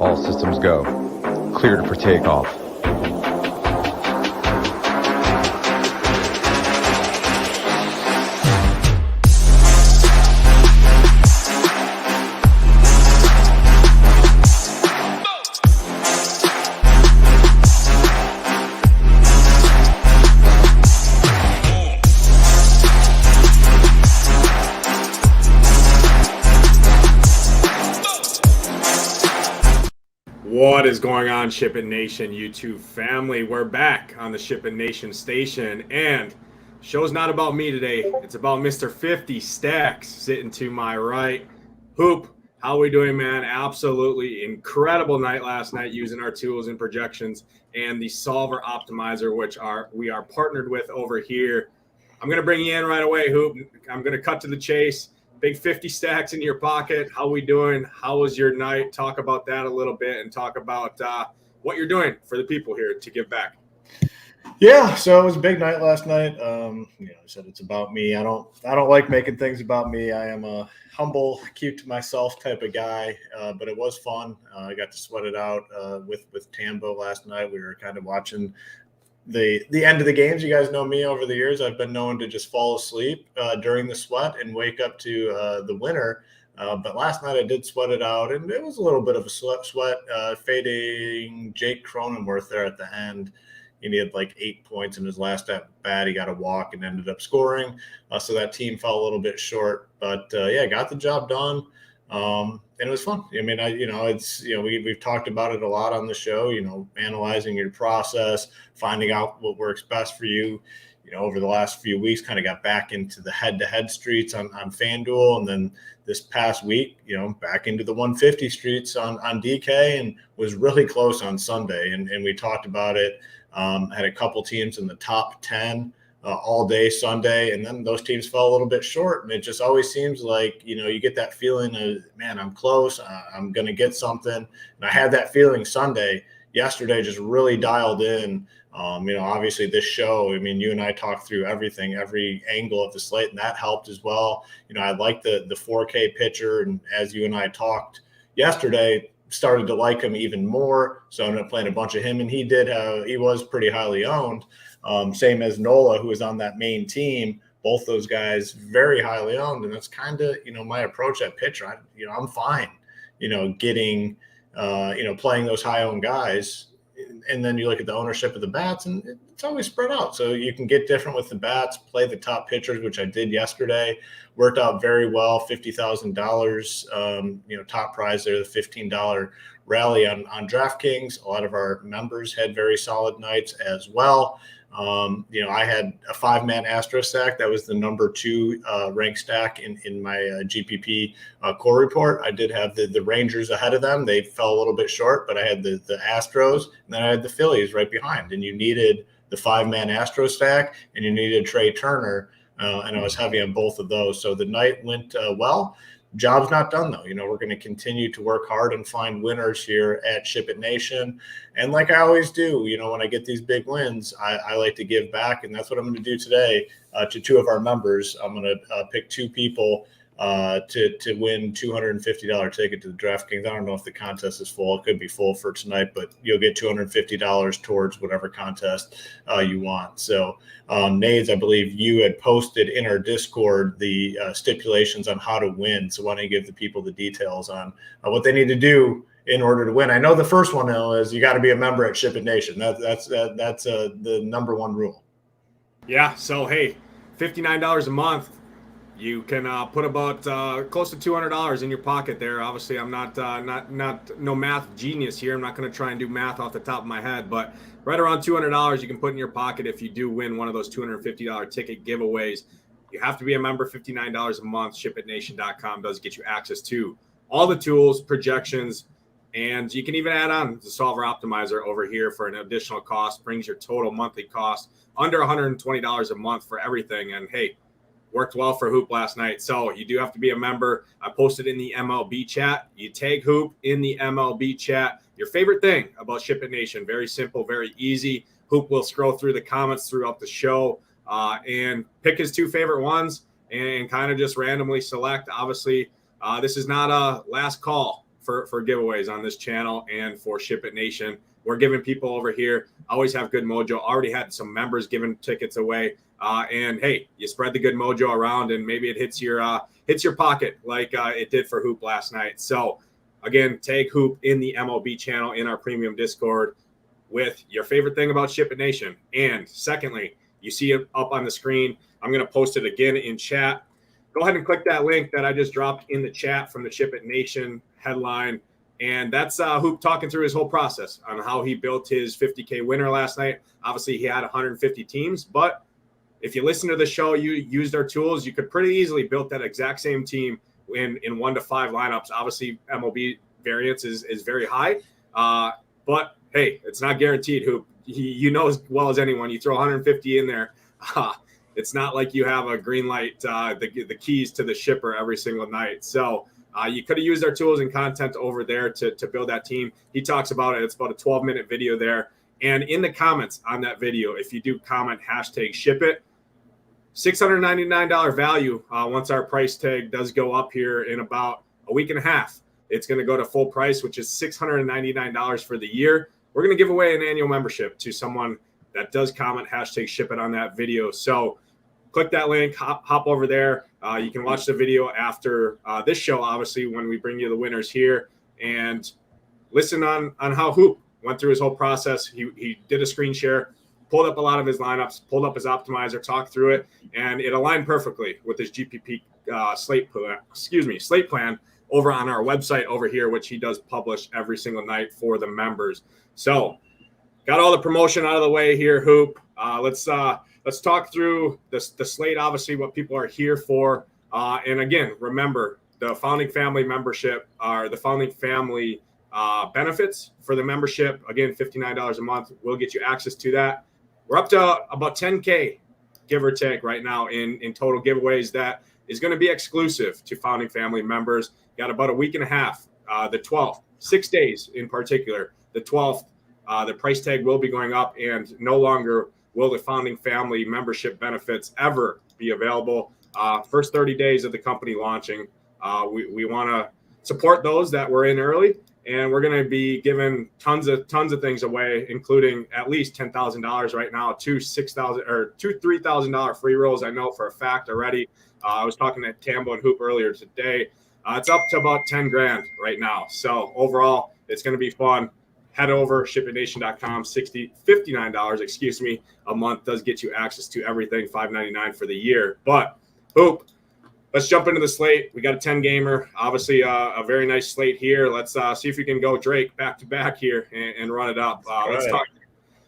All systems go. Cleared for takeoff. What is going on, SHIPIT Nation YouTube family? We're back on the SHIPIT Nation station, and show's not about me today. It's about Mr. 50 Stacks sitting to my right. Hoop, how we doing, man? Absolutely incredible night last night using our tools and projections and the Solver Optimizer, which we are partnered with over here. I'm going to bring you in right away, Hoop. I'm going to cut to the chase. Big 50 stacks in your pocket. How we doing? How was your night? Talk about that a little bit and talk about what you're doing for the people here to give back. Yeah, so it was a big night last night. I said it's about me. I don't like making things about me. I am a humble, keep to myself type of guy, but it was fun. I got to sweat it out with Tambo last night. We were kind of watching the end of the games. You guys know me over the years. I've been known to just fall asleep during the sweat and wake up to the winner. But last night I did sweat it out, and it was a little bit of a sweat fading Jake Cronenworth there at the end. He needed like 8 points in his last at bat. He got a walk and ended up scoring. So that team fell a little bit short, but got the job done. And it was fun. I mean, we've talked about it a lot on the show, analyzing your process, finding out what works best for you. Over the last few weeks, kind of got back into the head-to-head streets on FanDuel. And then this past week, back into the 150 streets on DK, and was really close on Sunday. And we talked about it. Had a couple teams in the top 10 all day Sunday, and then those teams fell a little bit short. And it just always seems like, you get that feeling of, man, I'm close. I'm going to get something. And I had that feeling Sunday. Yesterday just really dialed in. Obviously this show, you and I talked through everything, every angle of the slate, and that helped as well. I like the 4K pitcher, and as you and I talked yesterday, started to like him even more. So I ended up playing a bunch of him, and he was pretty highly owned. Same as Nola, who was on that main team. Both those guys very highly owned, and that's kind of my approach at pitcher. I'm fine, getting playing those high owned guys, and then you look at the ownership of the bats, and it's always spread out. So you can get different with the bats, play the top pitchers, which I did yesterday. Worked out very well. $50,000, top prize there, the $15 rally on DraftKings. A lot of our members had very solid nights as well. I had a 5-man Astro stack. That was the number 2 rank stack in my GPP core report. I did have the Rangers ahead of them. They fell a little bit short, but I had the Astros, and then I had the Phillies right behind. And you needed the 5-man Astro stack, and you needed Trey Turner, and I was heavy on both of those. So the night went well. Job's not done, though. We're going to continue to work hard and find winners here at SHIPIT Nation. And like I always do, when I get these big wins, I like to give back. And that's what I'm going to do today to 2 of our members. I'm going to pick 2 people to win $250 ticket to the DraftKings. I don't know if the contest is full. It could be full for tonight, but you'll get $250 towards whatever contest you want. So Nades, I believe you had posted in our Discord the stipulations on how to win. So why don't you give the people the details on what they need to do in order to win? I know the first one is you got to be a member at SHIPIT Nation. That's the number 1 rule. Yeah. So, hey, $59 a month. You can put about close to $200 in your pocket there. Obviously, I'm not no math genius here. I'm not going to try and do math off the top of my head, but right around $200 you can put in your pocket if you do win one of those $250 ticket giveaways. You have to be a member. $59 a month. ShipItNation.com does get you access to all the tools, projections, and you can even add on the Solver Optimizer over here for an additional cost. Brings your total monthly cost under $120 a month for everything. And hey, worked well for Hoop last night. So you do have to be a member. I posted in the MLB chat. You tag Hoop in the MLB chat. Your favorite thing about SHIPIT Nation. Very simple, very easy. Hoop will scroll through the comments throughout the show and pick his 2 favorite ones and kind of just randomly select. Obviously, this is not a last call for giveaways on this channel and for Ship It Nation. We're giving people over here, always have good mojo. Already had some members giving tickets away. And hey, you spread the good mojo around and maybe it hits your pocket like it did for Hoop last night. So again, tag Hoop in the MLB channel in our premium Discord with your favorite thing about Ship It Nation. And secondly, you see it up on the screen. I'm going to post it again in chat. Go ahead and click that link that I just dropped in the chat from the Ship It Nation headline. And that's Hoop talking through his whole process on how he built his 50K winner last night. Obviously, he had 150 teams, but if you listen to the show, you used our tools, you could pretty easily build that exact same team in 1 to 5 lineups. Obviously, MLB variance is very high, but hey, it's not guaranteed, Hoop. You know as well as anyone, you throw 150 in there. It's not like you have a green light, the keys to the shipper every single night. So you could have used our tools and content over there to build that team. He talks about it. It's about a 12-minute video there. And in the comments on that video, if you do comment #ShipIt, $699 value once our price tag does go up here in about a week and a half. It's going to go to full price, which is $699 for the year. We're going to give away an annual membership to someone that does comment #ShipIt on that video. So click that link, hop over there. You can watch the video after this show, obviously, when we bring you the winners here, and listen on how Hoop went through his whole process. He did a screen share, pulled up a lot of his lineups, pulled up his optimizer, talked through it, and it aligned perfectly with his GPP slate plan over on our website over here, which he does publish every single night for the members. So got all the promotion out of the way here, Hoop. Let's talk through the slate, obviously, what people are here for. And again, remember, the Founding Family membership are the Founding Family benefits for the membership. Again, $59 a month will get you access to that. We're up to about 10K, give or take, right now in total giveaways. That is going to be exclusive to Founding Family members. Got about a week and a half, the 12th, 6 days in particular. The 12th, the price tag will be going up, and no longer will the Founding Family membership benefits ever be available. First 30 days of the company launching, we want to support those that were in early, and we're going to be giving tons of things away, including at least $10,000 right now, two $3,000 free rolls. I know for a fact already. I was talking to Tambo and Hoop earlier today. It's up to about 10 grand right now. So overall, it's going to be fun. Head over shipitnation.com. $59 a month does get you access to everything. $5.99 for the year. But Hoop, let's jump into the slate. We got a 10 gamer, obviously a very nice slate here. Let's see if we can go Drake back to back here and run it up.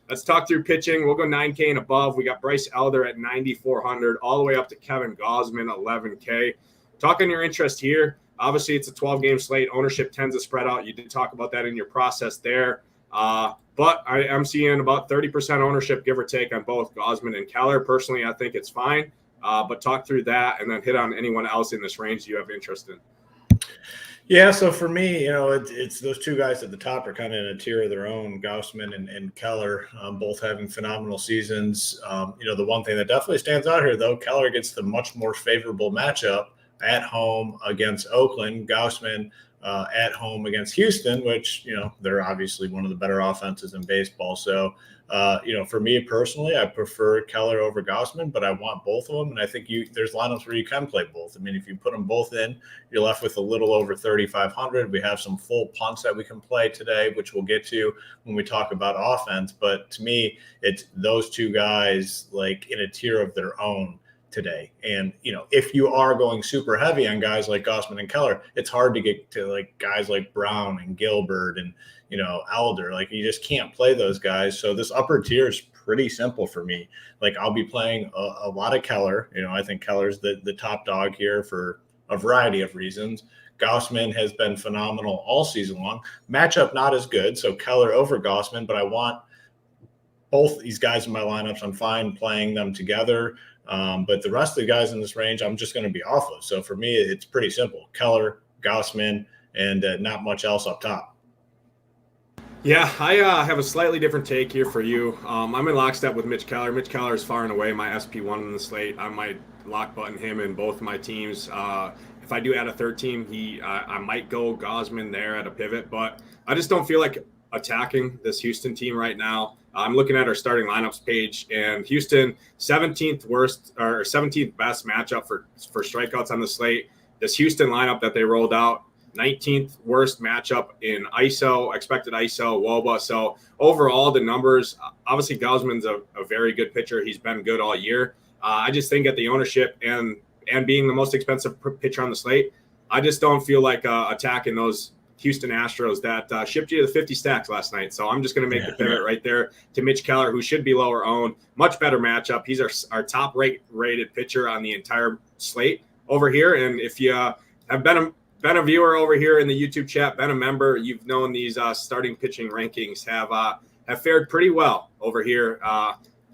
Let's talk through pitching. We'll go 9K and above. We got Bryce Elder at 9,400, all the way up to Kevin Gausman, 11K. Talking your interest here. Obviously, it's a 12-game slate. Ownership tends to spread out. You did talk about that in your process there. But I'm seeing about 30% ownership, give or take, on both Gausman and Keller. Personally, I think it's fine. But talk through that and then hit on anyone else in this range you have interest in. Yeah, so for me, it's those two guys at the top are kind of in a tier of their own, Gausman and Keller, both having phenomenal seasons. The one thing that definitely stands out here, though, Keller gets the much more favorable matchup at home against Oakland. Gausman at home against Houston, which, they're obviously one of the better offenses in baseball. So, for me personally, I prefer Keller over Gausman, but I want both of them. And I think there's lineups where you can play both. I mean, if you put them both in, you're left with a little over 3,500. We have some full punts that we can play today, which we'll get to when we talk about offense. But to me, it's those two guys like in a tier of their own today. And, if you are going super heavy on guys like Gausman and Keller, it's hard to get to like guys like Brown and Gilbert and, Elder. Like you just can't play those guys. So this upper tier is pretty simple for me. Like I'll be playing a lot of Keller. I think Keller's the top dog here for a variety of reasons. Gausman has been phenomenal all season long. Matchup not as good. So Keller over Gausman, but I want both these guys in my lineups. I'm fine playing them together. But the rest of the guys in this range, I'm just going to be off of. So for me, it's pretty simple. Keller, Gausman, and not much else up top. Yeah, I have a slightly different take here for you. I'm in lockstep with Mitch Keller. Mitch Keller is far and away my SP1 in the slate. I might lock button him in both my teams if I do add a third team, I might go Gosman there at a pivot, but I just don't feel like attacking this Houston team right now. I'm looking at our starting lineups page, and Houston 17th worst or 17th best matchup for strikeouts on the slate. This Houston lineup that they rolled out, 19th worst matchup in ISO, expected ISO, WOBA. So overall, the numbers, obviously Gosman's a very good pitcher. He's been good all year. I just think at the ownership and being the most expensive pitcher on the slate, I just don't feel like attacking those Houston Astros that shipped you to the 50 stacks last night. So I'm just going to make the pivot right there to Mitch Keller, who should be lower owned. Much better matchup. He's our top rated pitcher on the entire slate over here. And if you have been a viewer over here in the YouTube chat, been a member, you've known these starting pitching rankings have fared pretty well over here.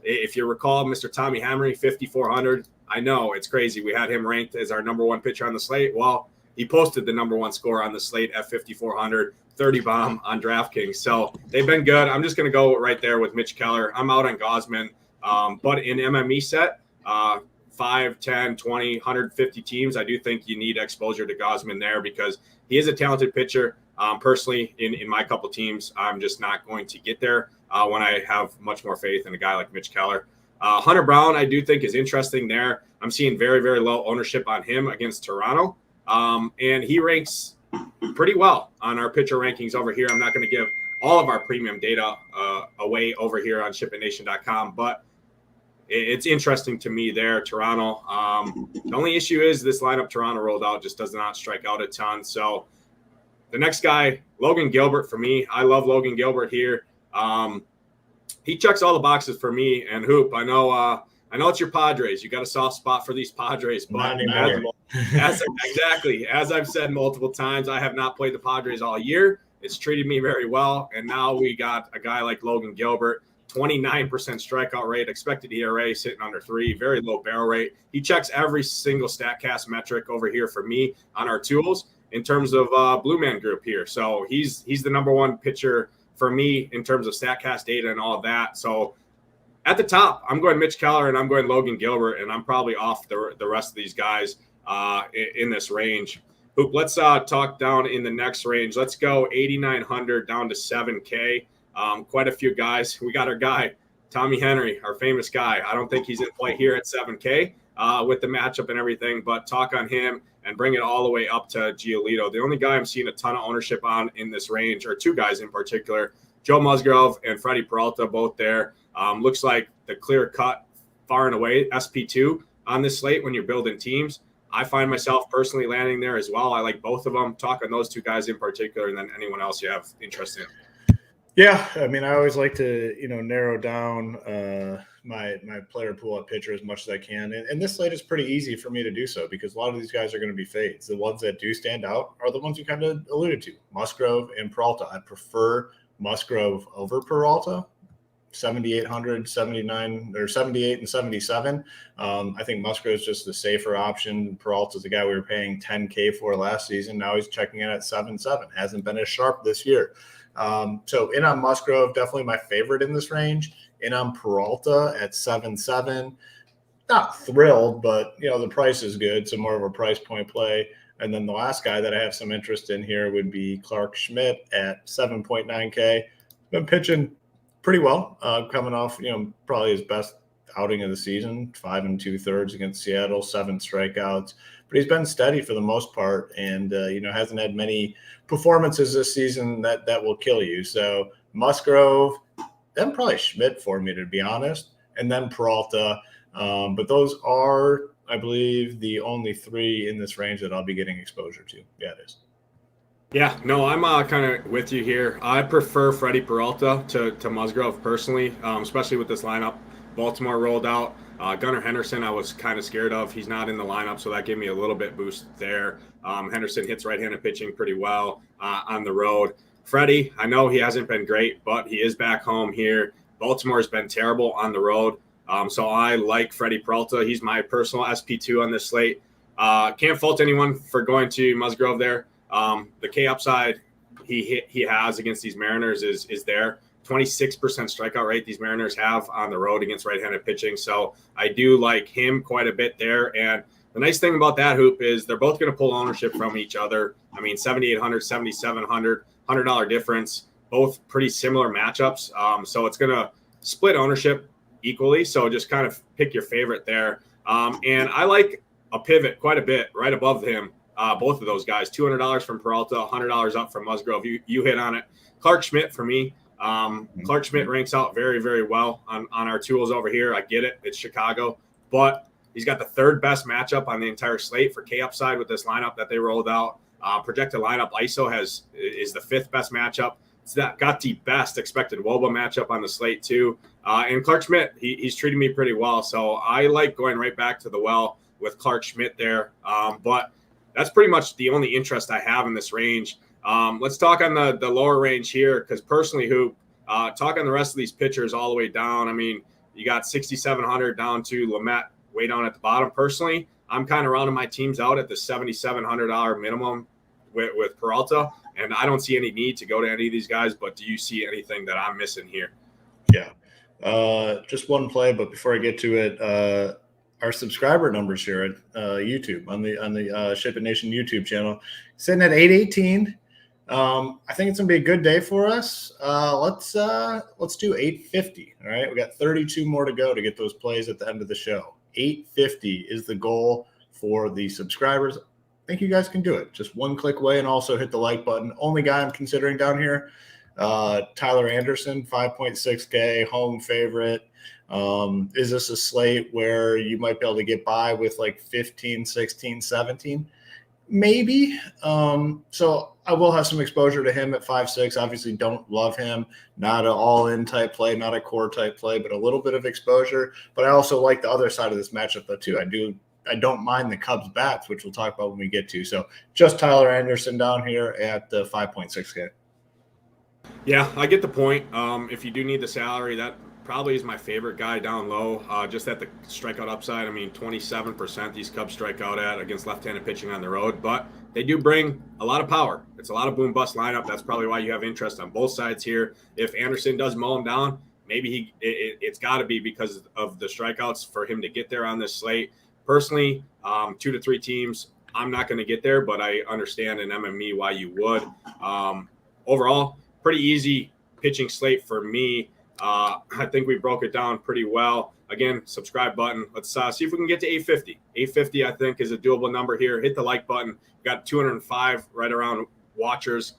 If you recall, Mr. Tommy Henry, 5,400. I know it's crazy. We had him ranked as our number one pitcher on the slate. Well, he posted the number one score on the slate at 5,400, 30 bomb on DraftKings. So they've been good. I'm just going to go right there with Mitch Keller. I'm out on Gosman. But in MME set, 5, 10, 20, 150 teams, I do think you need exposure to Gosman there because he is a talented pitcher. Personally, in my couple teams, I'm just not going to get there when I have much more faith in a guy like Mitch Keller. Hunter Brown, I do think is interesting there. I'm seeing very, very low ownership on him against Toronto. And he ranks pretty well on our pitcher rankings over here. I'm not going to give all of our premium data away over here on SHIPITNation.com, but it's interesting to me there, Toronto. The only issue is this lineup Toronto rolled out just does not strike out a ton. So the next guy, Logan Gilbert for me. I love Logan Gilbert here. He checks all the boxes for me. And Hoop, I know it's your Padres. You got a soft spot for these Padres, but as I've said multiple times, I have not played the Padres all year. It's treated me very well, and now we got a guy like Logan Gilbert, 29% strikeout rate, expected ERA sitting under 3, very low barrel rate. He checks every single StatCast metric over here for me on our tools in terms of Blue Man Group here. So he's the number one pitcher for me in terms of StatCast data and all of that. So at the top, I'm going Mitch Keller and I'm going Logan Gilbert, and I'm probably off the rest of these guys in this range. Hoop, let's talk down in the next range. Let's go 8,900 down to 7K. Quite a few guys. We got our guy, Tommy Henry, our famous guy. I don't think he's in play here at 7K with the matchup and everything, but talk on him and bring it all the way up to Giolito. The only guy I'm seeing a ton of ownership on in this range, or two guys in particular, Joe Musgrove and Freddie Peralta, both there. Looks like the clear cut, far and away SP2 on this slate when you're building teams. I find myself personally landing there as well. I like both of them. Talk on those two guys in particular, and then anyone else you have interest in. Yeah, I mean, I always like to, narrow down my player pool at pitcher as much as I can. And this slate is pretty easy for me to do so because a lot of these guys are going to be fades. The ones that do stand out are the ones you kind of alluded to, Musgrove and Peralta. I prefer Musgrove over Peralta, 7,800, 79, or 78 and 77. I think Musgrove is just the safer option. Peralta's the guy we were paying $10K for last season. Now he's checking in at 7.7. Hasn't been as sharp this year. So in on Musgrove, definitely my favorite in this range. In on Peralta at 7.7. Not thrilled, but the price is good, so more of a price point play. And then the last guy that I have some interest in here would be Clark Schmidt at 7.9K. Been pitching pretty well, coming off, probably his best outing of the season, 5 2/3 against Seattle, 7 strikeouts. But he's been steady for the most part, and hasn't had many performances this season that will kill you. So Musgrove, then probably Schmidt for me, to be honest, and then Peralta. But those are, I believe, the only 3 in this range that I'll be getting exposure to. Yeah, it is. Yeah, no, I'm kind of with you here. I prefer Freddie Peralta to Musgrove personally, especially with this lineup. Baltimore rolled out. Gunnar Henderson, I was kind of scared of. He's not in the lineup, so that gave me a little bit boost there. Henderson hits right-handed pitching pretty well on the road. Freddie, I know he hasn't been great, but he is back home here. Baltimore's been terrible on the road, so I like Freddie Peralta. He's my personal SP2 on this slate. Can't fault anyone for going to Musgrove there. The K upside he has against these Mariners is there. 26% strikeout rate these Mariners have on the road against right-handed pitching. So I do like him quite a bit there. And The nice thing about that, Hoop, is they're both going to pull ownership from each other. I mean, 7,800, 7,700, $100 difference, both pretty similar matchups. So it's going to split ownership equally. So just kind of pick your favorite there. And I like a pivot quite a bit right above him. Both of those guys, $200 from Peralta, $100 up from Musgrove. You hit on it. Clark Schmidt for me. Clark Schmidt ranks out very, very well on our tools over here. I get it. It's Chicago. But he's got the third best matchup on the entire slate for K upside with this lineup that they rolled out. Projected lineup ISO is the fifth best matchup. It's got the best expected WOBA matchup on the slate too. And Clark Schmidt, he's treating me pretty well. So I like going right back to the well with Clark Schmidt there. But that's pretty much the only interest I have in this range. Let's talk on the lower range here, because personally, talk on the rest of these pitchers all the way down. I mean, you got 6,700 down to Lamet way down at the bottom. Personally, I'm kind of rounding my teams out at the $7,700 minimum with Peralta, and I don't see any need to go to any of these guys. But do you see anything that I'm missing here? Yeah, just one play, but before I get to it, our subscriber numbers here at YouTube on the Ship It Nation YouTube channel sitting at 818. I think it's gonna be a good day for us. Let's do 850. All right, we got 32 more to go to get those plays at the end of the show. 850 is the goal for the subscribers. I think you guys can do it. Just one click away, and also hit the like button. Only guy I'm considering down here, Tyler Anderson, 5.6K, home favorite. Is this a slate where you might be able to get by with like 15, 16, 17? Maybe. So I will have some exposure to him at 5.6. Obviously don't love him. Not an all-in type play, not a core type play, but a little bit of exposure. But I also like the other side of this matchup though too. I don't mind the Cubs bats, which we'll talk about when we get to. So just Tyler Anderson down here at the 5.6K. Yeah, I get the point. If you do need the salary, that probably is my favorite guy down low. Just at the strikeout upside, I mean, 27% these Cubs strike out at against left-handed pitching on the road, but they do bring a lot of power. It's a lot of boom-bust lineup. That's probably why you have interest on both sides here. If Anderson does mow him down, maybe it's got to be because of the strikeouts for him to get there on this slate. Personally, 2 to 3 teams, I'm not going to get there, but I understand in MME why you would. Overall, pretty easy pitching slate for me. I think we broke it down pretty well. Again, subscribe button. Let's see if we can get to 850. 850, I think, is a doable number here. Hit the like button. We got 205 right around watchers.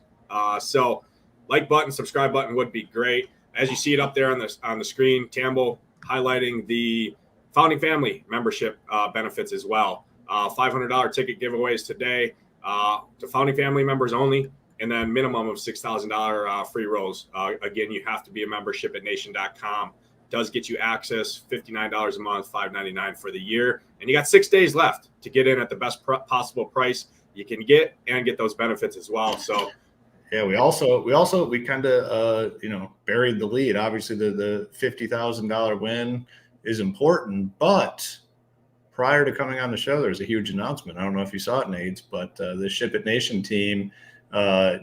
So like button, subscribe button would be great. As you see it up there on the screen, Tambo highlighting the Founding Family membership benefits as well. $500 ticket giveaways today to Founding Family members only. And then minimum of $6,000 free rolls. Again, you have to be a membership at nation.com. Does get you access, $59 a month, $5.99 for the year. And you got 6 days left to get in at the best possible price you can get and get those benefits as well. So, yeah, we kind of buried the lead. Obviously, the $50,000 win is important, but prior to coming on the show, there was a huge announcement. I don't know if you saw it, Nades, but the Ship It Nation team brought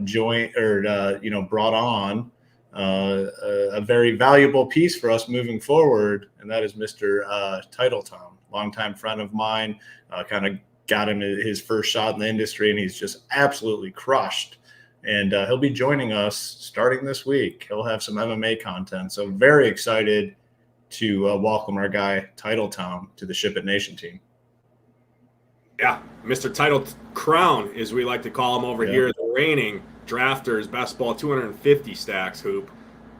on a very valuable piece for us moving forward, and that is Mr. Titletown, longtime friend of mine. Kind of got him his first shot in the industry, and he's just absolutely crushed. And he'll be joining us starting this week. He'll have some MMA content, so very excited to welcome our guy Titletown to the Ship It Nation team. Yeah, Mr. Title Crown, as we like to call him over here, the reigning drafters, best ball 250 stacks, Hoop.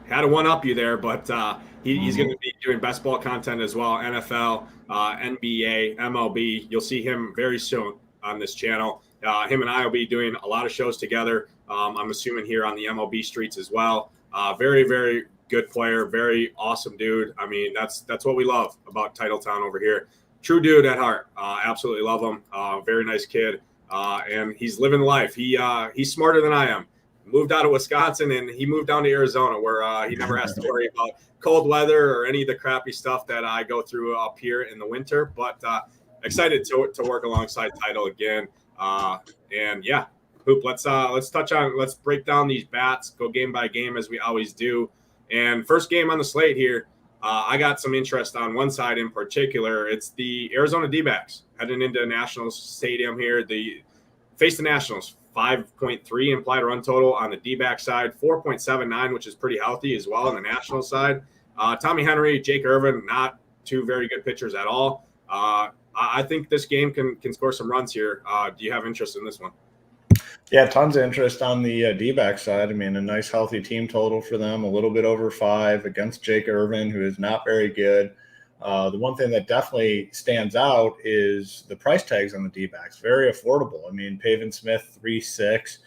Had to one-up you there, but he's going to be doing best ball content as well, NFL, NBA, MLB. You'll see him very soon on this channel. Him and I will be doing a lot of shows together. I'm assuming here on the MLB streets as well. Very, very good player, very awesome dude. I mean, that's what we love about Titletown over here. True dude at heart. Absolutely love him. Very nice kid. And he's living life. He's smarter than I am. Moved out of Wisconsin and he moved down to Arizona where he never has to worry about cold weather or any of the crappy stuff that I go through up here in the winter. But excited to work alongside Title again. And yeah, Hoop, let's break down these bats, go game by game as we always do. And first game on the slate here, I got some interest on one side in particular. It's the Arizona D-backs heading into Nationals Stadium here. Face the Nationals, 5.3 implied run total on the D-back side, 4.79, which is pretty healthy as well on the Nationals side. Tommy Henry, Jake Irvin, not two very good pitchers at all. I think this game can score some runs here. Do you have interest in this one? Yeah, tons of interest on the D-back side. I mean, a nice healthy team total for them, a little bit over 5 against Jake Irvin, who is not very good. The one thing that definitely stands out is the price tags on the D-backs. Very affordable. I mean, Pavin Smith, 3.6.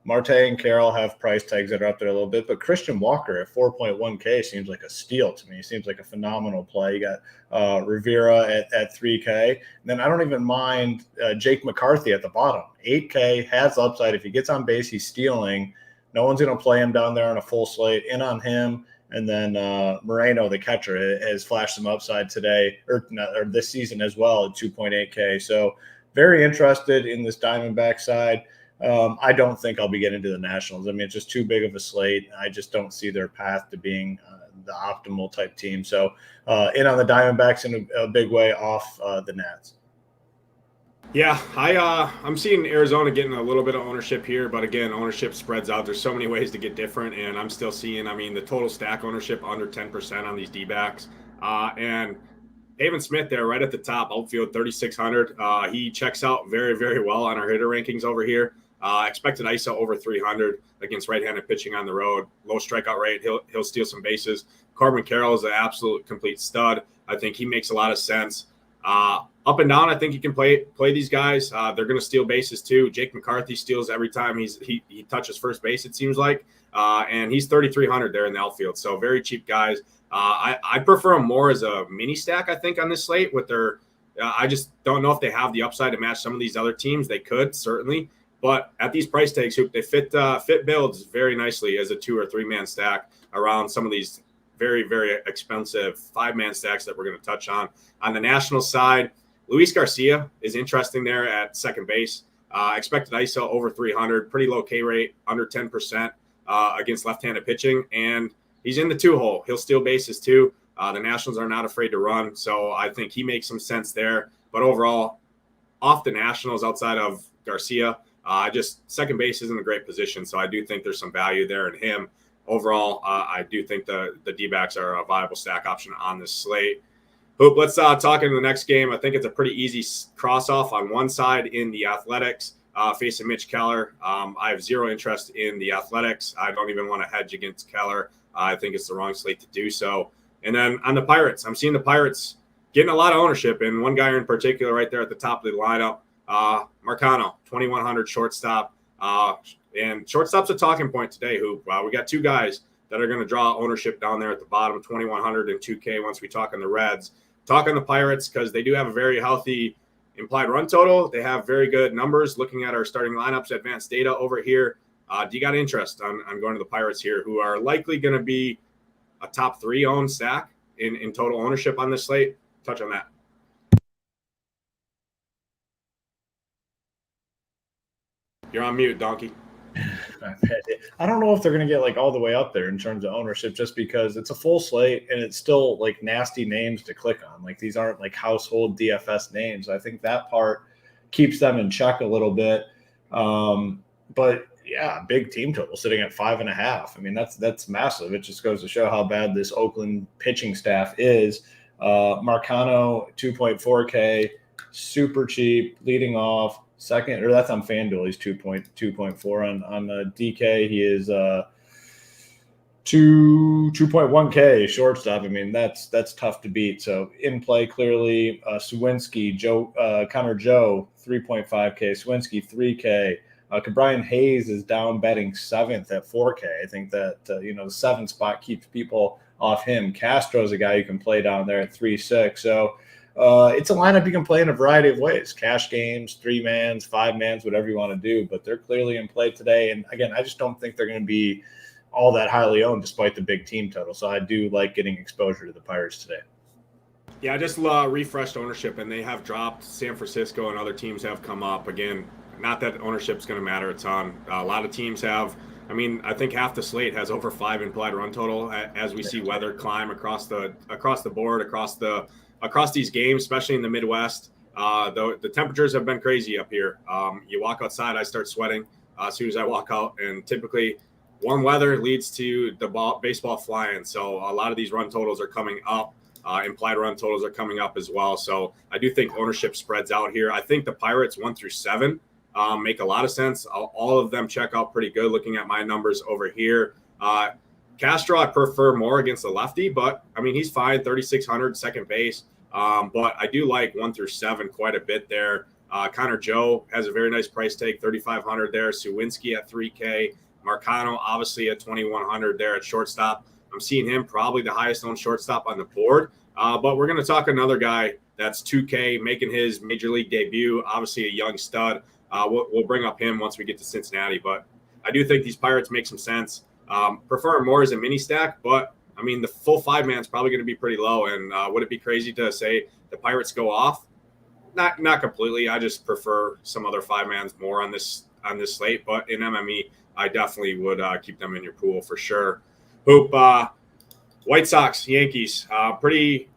Marte and Carroll have price tags that are up there a little bit, but Christian Walker at 4.1K seems like a steal to me. He seems like a phenomenal play. You got Rivera at 3K. And then I don't even mind Jake McCarthy at the bottom. 8K, has upside. If he gets on base, he's stealing. No one's going to play him down there on a full slate. In on him. And then Moreno, the catcher, has flashed some upside today or this season as well at 2.8K. So very interested in this Diamondback side. I don't think I'll be getting to the Nationals. I mean, it's just too big of a slate. I just don't see their path to being the optimal type team. So in on the Diamondbacks in a big way, off the Nats. Yeah, I'm seeing Arizona getting a little bit of ownership here, but again, ownership spreads out. There's so many ways to get different, and I'm still seeing, the total stack ownership under 10% on these D-backs. And Pavin Smith there right at the top, outfield 3,600. He checks out very, very well on our hitter rankings over here. Expected ISO over 300 against right-handed pitching on the road. Low strikeout rate. He'll steal some bases. Corbin Carroll is an absolute complete stud. I think he makes a lot of sense. Up and down, I think he can play these guys. They're going to steal bases too. Jake McCarthy steals every time he touches first base, it seems like. And he's 3,300 there in the outfield. So very cheap guys. I prefer them more as a mini stack, I think, on this slate with their I just don't know if they have the upside to match some of these other teams. They could, certainly. But at these price tags, they fit builds very nicely as a 2 or 3 man stack around some of these very, very expensive 5-man stacks that we're going to touch on. On the National side, Luis Garcia is interesting there at second base. Expected ISO over 300, pretty low K rate, under 10% against left-handed pitching. And he's in the 2-hole. He'll steal bases too. The Nationals are not afraid to run. So I think he makes some sense there. But overall, off the Nationals outside of Garcia, just second base isn't a great position. So I do think there's some value there in him. Overall, I do think the D-backs are a viable stack option on this slate. Hoop, let's talk into the next game. I think it's a pretty easy cross-off on one side in the Athletics, facing Mitch Keller. I have zero interest in the Athletics. I don't even want to hedge against Keller. I think it's the wrong slate to do so. And then on the Pirates, I'm seeing the Pirates getting a lot of ownership, and one guy in particular right there at the top of the lineup, Marcano, 2,100 shortstop. And shortstop's a talking point today, Hoop. We got 2 guys that are going to draw ownership down there at the bottom, 2,100 and 2K once we talk on the Reds. Talk on the Pirates because they do have a very healthy implied run total. They have very good numbers. Looking at our starting lineups, advanced data over here. Do you got interest on going to the Pirates here, who are likely going to be a top 3 owned stack in total ownership on this slate? Touch on that. You're on mute, Donkey. I don't know if they're going to get like all the way up there in terms of ownership, just because it's a full slate and it's still like nasty names to click on. Like these aren't like household DFS names. I think that part keeps them in check a little bit. But yeah, big team total sitting at 5.5. I mean, that's massive. It just goes to show how bad this Oakland pitching staff is. Marcano, 2.4K, super cheap, leading off. Second, or that's on FanDuel. He's 2.4 on the DK. He is 2.1K shortstop. I mean, that's tough to beat. So in play clearly, Sawinski, Connor Joe, 3.5K. Sawinski 3K. Brian Hayes is down betting 7th at 4K. I think that the 7th spot keeps people off him. Castro's a guy you can play down there at 3.6. So. It's a lineup you can play in a variety of ways. Cash games, 3-mans, 5-mans, whatever you want to do. But they're clearly in play today. And again, I just don't think they're going to be all that highly owned despite the big team total. So I do like getting exposure to the Pirates today. Yeah, I just refreshed ownership, and they have dropped. San Francisco and other teams have come up. Again, not that ownership's going to matter a ton. A lot of teams have I mean, I think half the slate has over 5 implied run total as we see weather climb across the board, across these games, especially in the Midwest. The temperatures have been crazy up here. You walk outside, I start sweating as soon as I walk out, and typically warm weather leads to the baseball flying. So a lot of these run totals are coming up. Implied run totals are coming up as well. So I do think ownership spreads out here. I think the Pirates 1 through 7 make a lot of sense. All of them check out pretty good looking at my numbers over here. Castro, I prefer more against the lefty, but I mean, he's fine. 3,600 second base. But I do like 1 through 7 quite a bit there. Connor Joe has a very nice price tag, 3,500 there. Suwinski at 3K. Marcano, obviously at 2,100 there at shortstop. I'm seeing him probably the highest owned shortstop on the board. But we're going to talk another guy that's 2K making his major league debut. Obviously a young stud. We'll bring up him once we get to Cincinnati. But I do think these Pirates make some sense. Prefer more as a mini stack, but I mean, the full 5-man is probably going to be pretty low. And would it be crazy to say the Pirates go off? Not completely. I just prefer some other 5-mans more on this slate. But in MME, I definitely would keep them in your pool for sure. Hoop, White Sox, Yankees, pretty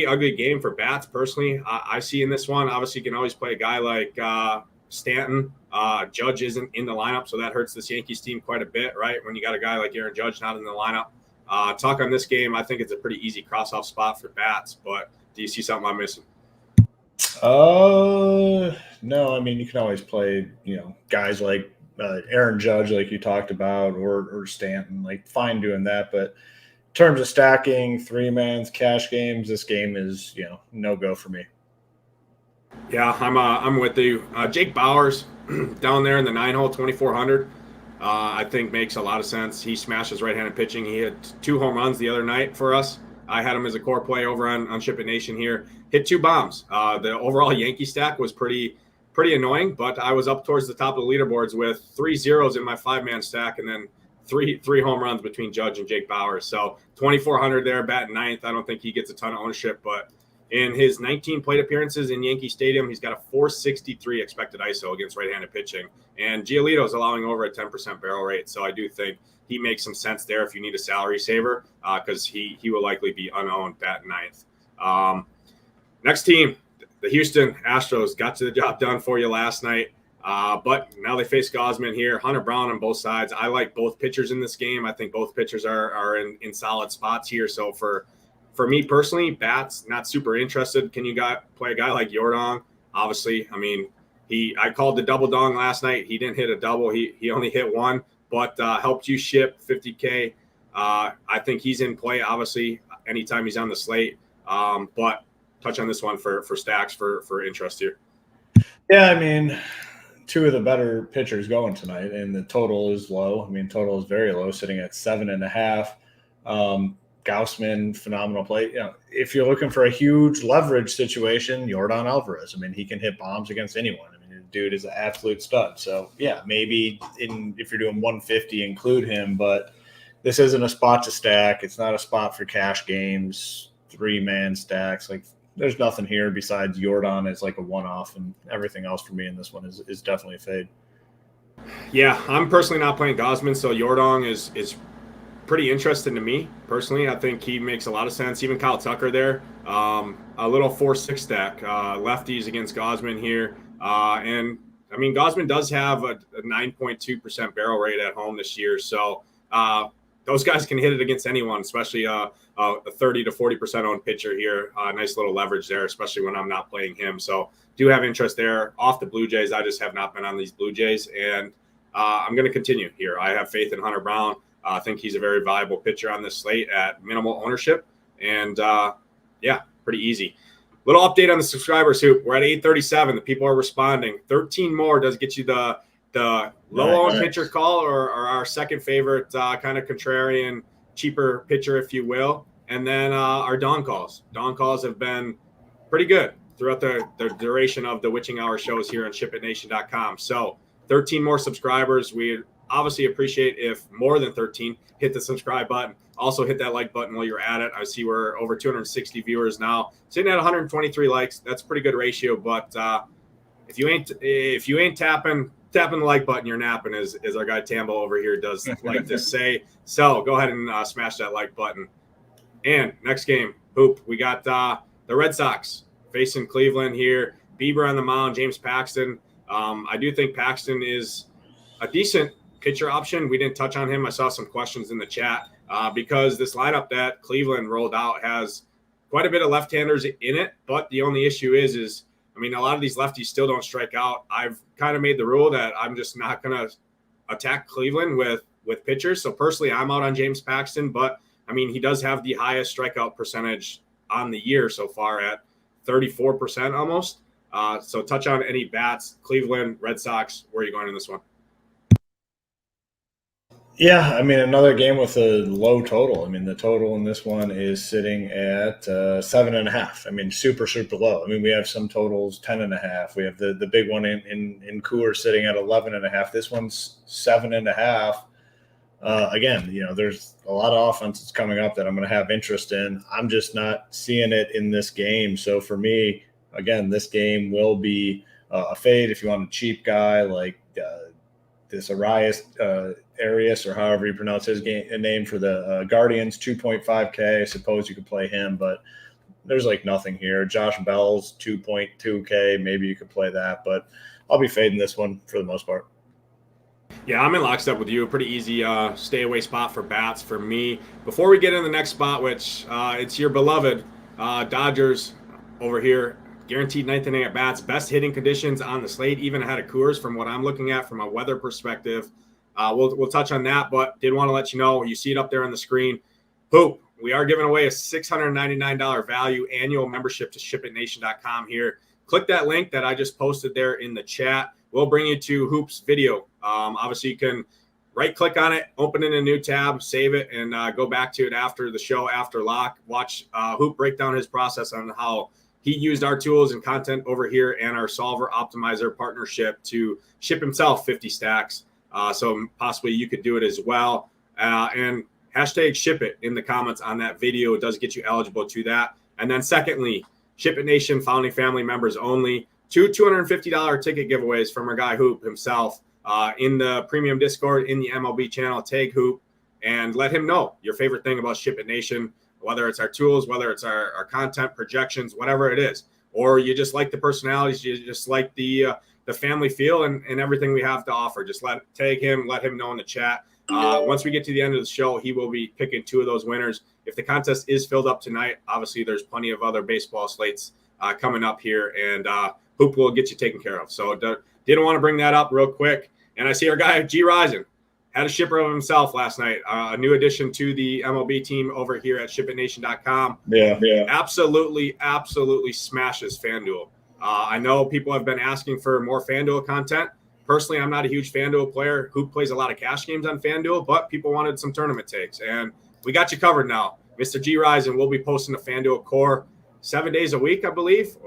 ugly game for bats. Personally, I see in this one. Obviously, you can always play a guy like Stanton. Judge isn't in the lineup, so that hurts this Yankees team quite a bit, right? When you got a guy like Aaron Judge not in the lineup. Talk on this game. I think it's a pretty easy cross-off spot for bats, but do you see something I'm missing? No. I mean, you can always play, guys like Aaron Judge, like you talked about, or Stanton, like fine doing that. But in terms of stacking 3-mans, cash games, this game is, no go for me. Yeah, I'm with you. Jake Bauers down there in the 9-hole, 2,400. I think makes a lot of sense. He smashes right-handed pitching. He had 2 home runs the other night for us. I had him as a core play over on SHIPIT Nation here. Hit 2 bombs. The overall Yankee stack was pretty annoying, but I was up towards the top of the leaderboards with 3 zeros in my 5-man stack, and then three home runs between Judge and Jake Bauers. So 2,400 there, batting 9th. I don't think he gets a ton of ownership, but in his 19 plate appearances in Yankee Stadium, he's got a 463 expected ISO against right-handed pitching. And Giolito's allowing over a 10% barrel rate. So I do think he makes some sense there if you need a salary saver, because he will likely be unowned batting 9th. Next team, the Houston Astros got to the job done for you last night. But now they face Gausman here. Hunter Brown on both sides. I like both pitchers in this game. I think both pitchers are in solid spots here. So for me personally, bats, not super interested. Can you play a guy like Yordan? Obviously, I mean, I called the double dong last night. He didn't hit a double. He only hit 1, but helped you ship 50K. I think he's in play, obviously, anytime he's on the slate. But touch on this one for stacks for interest here. Yeah, I mean, 2 of the better pitchers going tonight, and the total is low. I mean, total is very low, sitting at 7.5. Gausman, phenomenal play. If you're looking for a huge leverage situation, Yordan Alvarez. I mean, he can hit bombs against anyone. I mean, the dude is an absolute stud. So, yeah, maybe if you're doing 150, include him. But this isn't a spot to stack. It's not a spot for cash games, 3-man stacks. Like, there's nothing here besides Yordan as like a one-off, and everything else for me in this one is definitely a fade. Yeah, I'm personally not playing Gausman, so Yordan is pretty interesting to me personally. I think he makes a lot of sense. Even Kyle Tucker there, a little 4-6 stack, lefties against Gausman here. And I mean, Gausman does have a 9.2% barrel rate at home this year. So those guys can hit it against anyone, especially a 30 to 40% owned pitcher here. Nice little leverage there, especially when I'm not playing him. So do have interest there. Off the Blue Jays, I just have not been on these Blue Jays. And I'm going to continue here. I have faith in Hunter Brown. I think he's a very valuable pitcher on this slate at minimal ownership. And, yeah, pretty easy. Little update on the subscribers, Hoop. We're at 837. The people are responding. 13 more does get you the low-owned pitcher call or our second favorite kind of contrarian, cheaper pitcher, if you will. And then our dawn calls. Dawn calls have been pretty good throughout the duration of the witching hour shows here on SHIPITNation.com. So 13 more subscribers. We obviously appreciate if more than 13 hit the subscribe button. Also hit that like button while you're at it. I see we're over 260 viewers now, sitting at 123 likes. That's a pretty good ratio. But if you ain't tapping, tapping the like button, you're napping, as our guy Tambo over here does like to say. So go ahead and smash that like button. And next game, Hoop, we got the Red Sox facing Cleveland here. Bieber on the mound, James Paxton. I do think Paxton is a decent pitcher option. We didn't touch on him. I saw some questions in the chat because this lineup that Cleveland rolled out has quite a bit of left-handers in it. But the only issue is I mean, a lot of these lefties still don't strike out. I've kind of made the rule that I'm just not going to attack Cleveland with pitchers. So personally, I'm out on James Paxton, but I mean, he does have the highest strikeout percentage on the year so far at 34% almost. So touch on any bats, Cleveland, Red Sox. Where are you going in this one? Yeah, I mean, another game with a low total. I mean, the total in this one is sitting at 7.5. I mean, super low. I mean, we have some totals 10.5. We have the big one in Coors sitting at 11.5. This one's 7.5. Again, there's a lot of offenses coming up that I'm going to have interest in. I'm just not seeing it in this game. So for me, again, this game will be a fade if you want a cheap guy like this Arias, or however you pronounce his name for the Guardians, 2.5K. I suppose you could play him, but there's like nothing here. Josh Bell's 2.2K. Maybe you could play that, but I'll be fading this one for the most part. Yeah, I'm in lockstep with you. A pretty easy stay away spot for bats for me. Before we get in the next spot, which it's your beloved Dodgers over here. Guaranteed ninth inning at bats, best hitting conditions on the slate, even ahead of Coors from what I'm looking at from a weather perspective. We'll touch on that, but did want to let you know, you see it up there on the screen. Hoop, we are giving away a $699 value annual membership to SHIPITNation.com here. Click that link that I just posted there in the chat. We'll bring you to Hoop's video. Obviously, you can right-click on it, open in a new tab, save it, and go back to it after the show, after lock. Watch Hoop break down his process on how he used our tools and content over here and our Solver Optimizer partnership to ship himself 50 stacks. So possibly you could do it as well. And hashtag SHIPIT in the comments on that video. It does get you eligible to that. And then secondly, SHIPIT Nation founding family members only. Two $250 ticket giveaways from our guy Hoop himself in the premium Discord, in the MLB channel. Tag Hoop and let him know your favorite thing about SHIPIT Nation, whether it's our tools, whether it's our content projections, whatever it is, or you just like the personalities, you just like the family feel and everything we have to offer. Just tag him, let him know in the chat. Once we get to the end of the show, he will be picking two of those winners. If the contest is filled up tonight, obviously there's plenty of other baseball slates coming up here, and Hoop will get you taken care of. So didn't want to bring that up real quick. And I see our guy G Rising had a shipper of himself last night, a new addition to the MLB team over here at SHIPITNation.com. Yeah. Absolutely smashes FanDuel. I know people have been asking for more FanDuel content. Personally, I'm not a huge FanDuel player who plays a lot of cash games on FanDuel, but people wanted some tournament takes, and we got you covered now. Mr. G Rising will be posting a FanDuel core 7 days a week, I believe,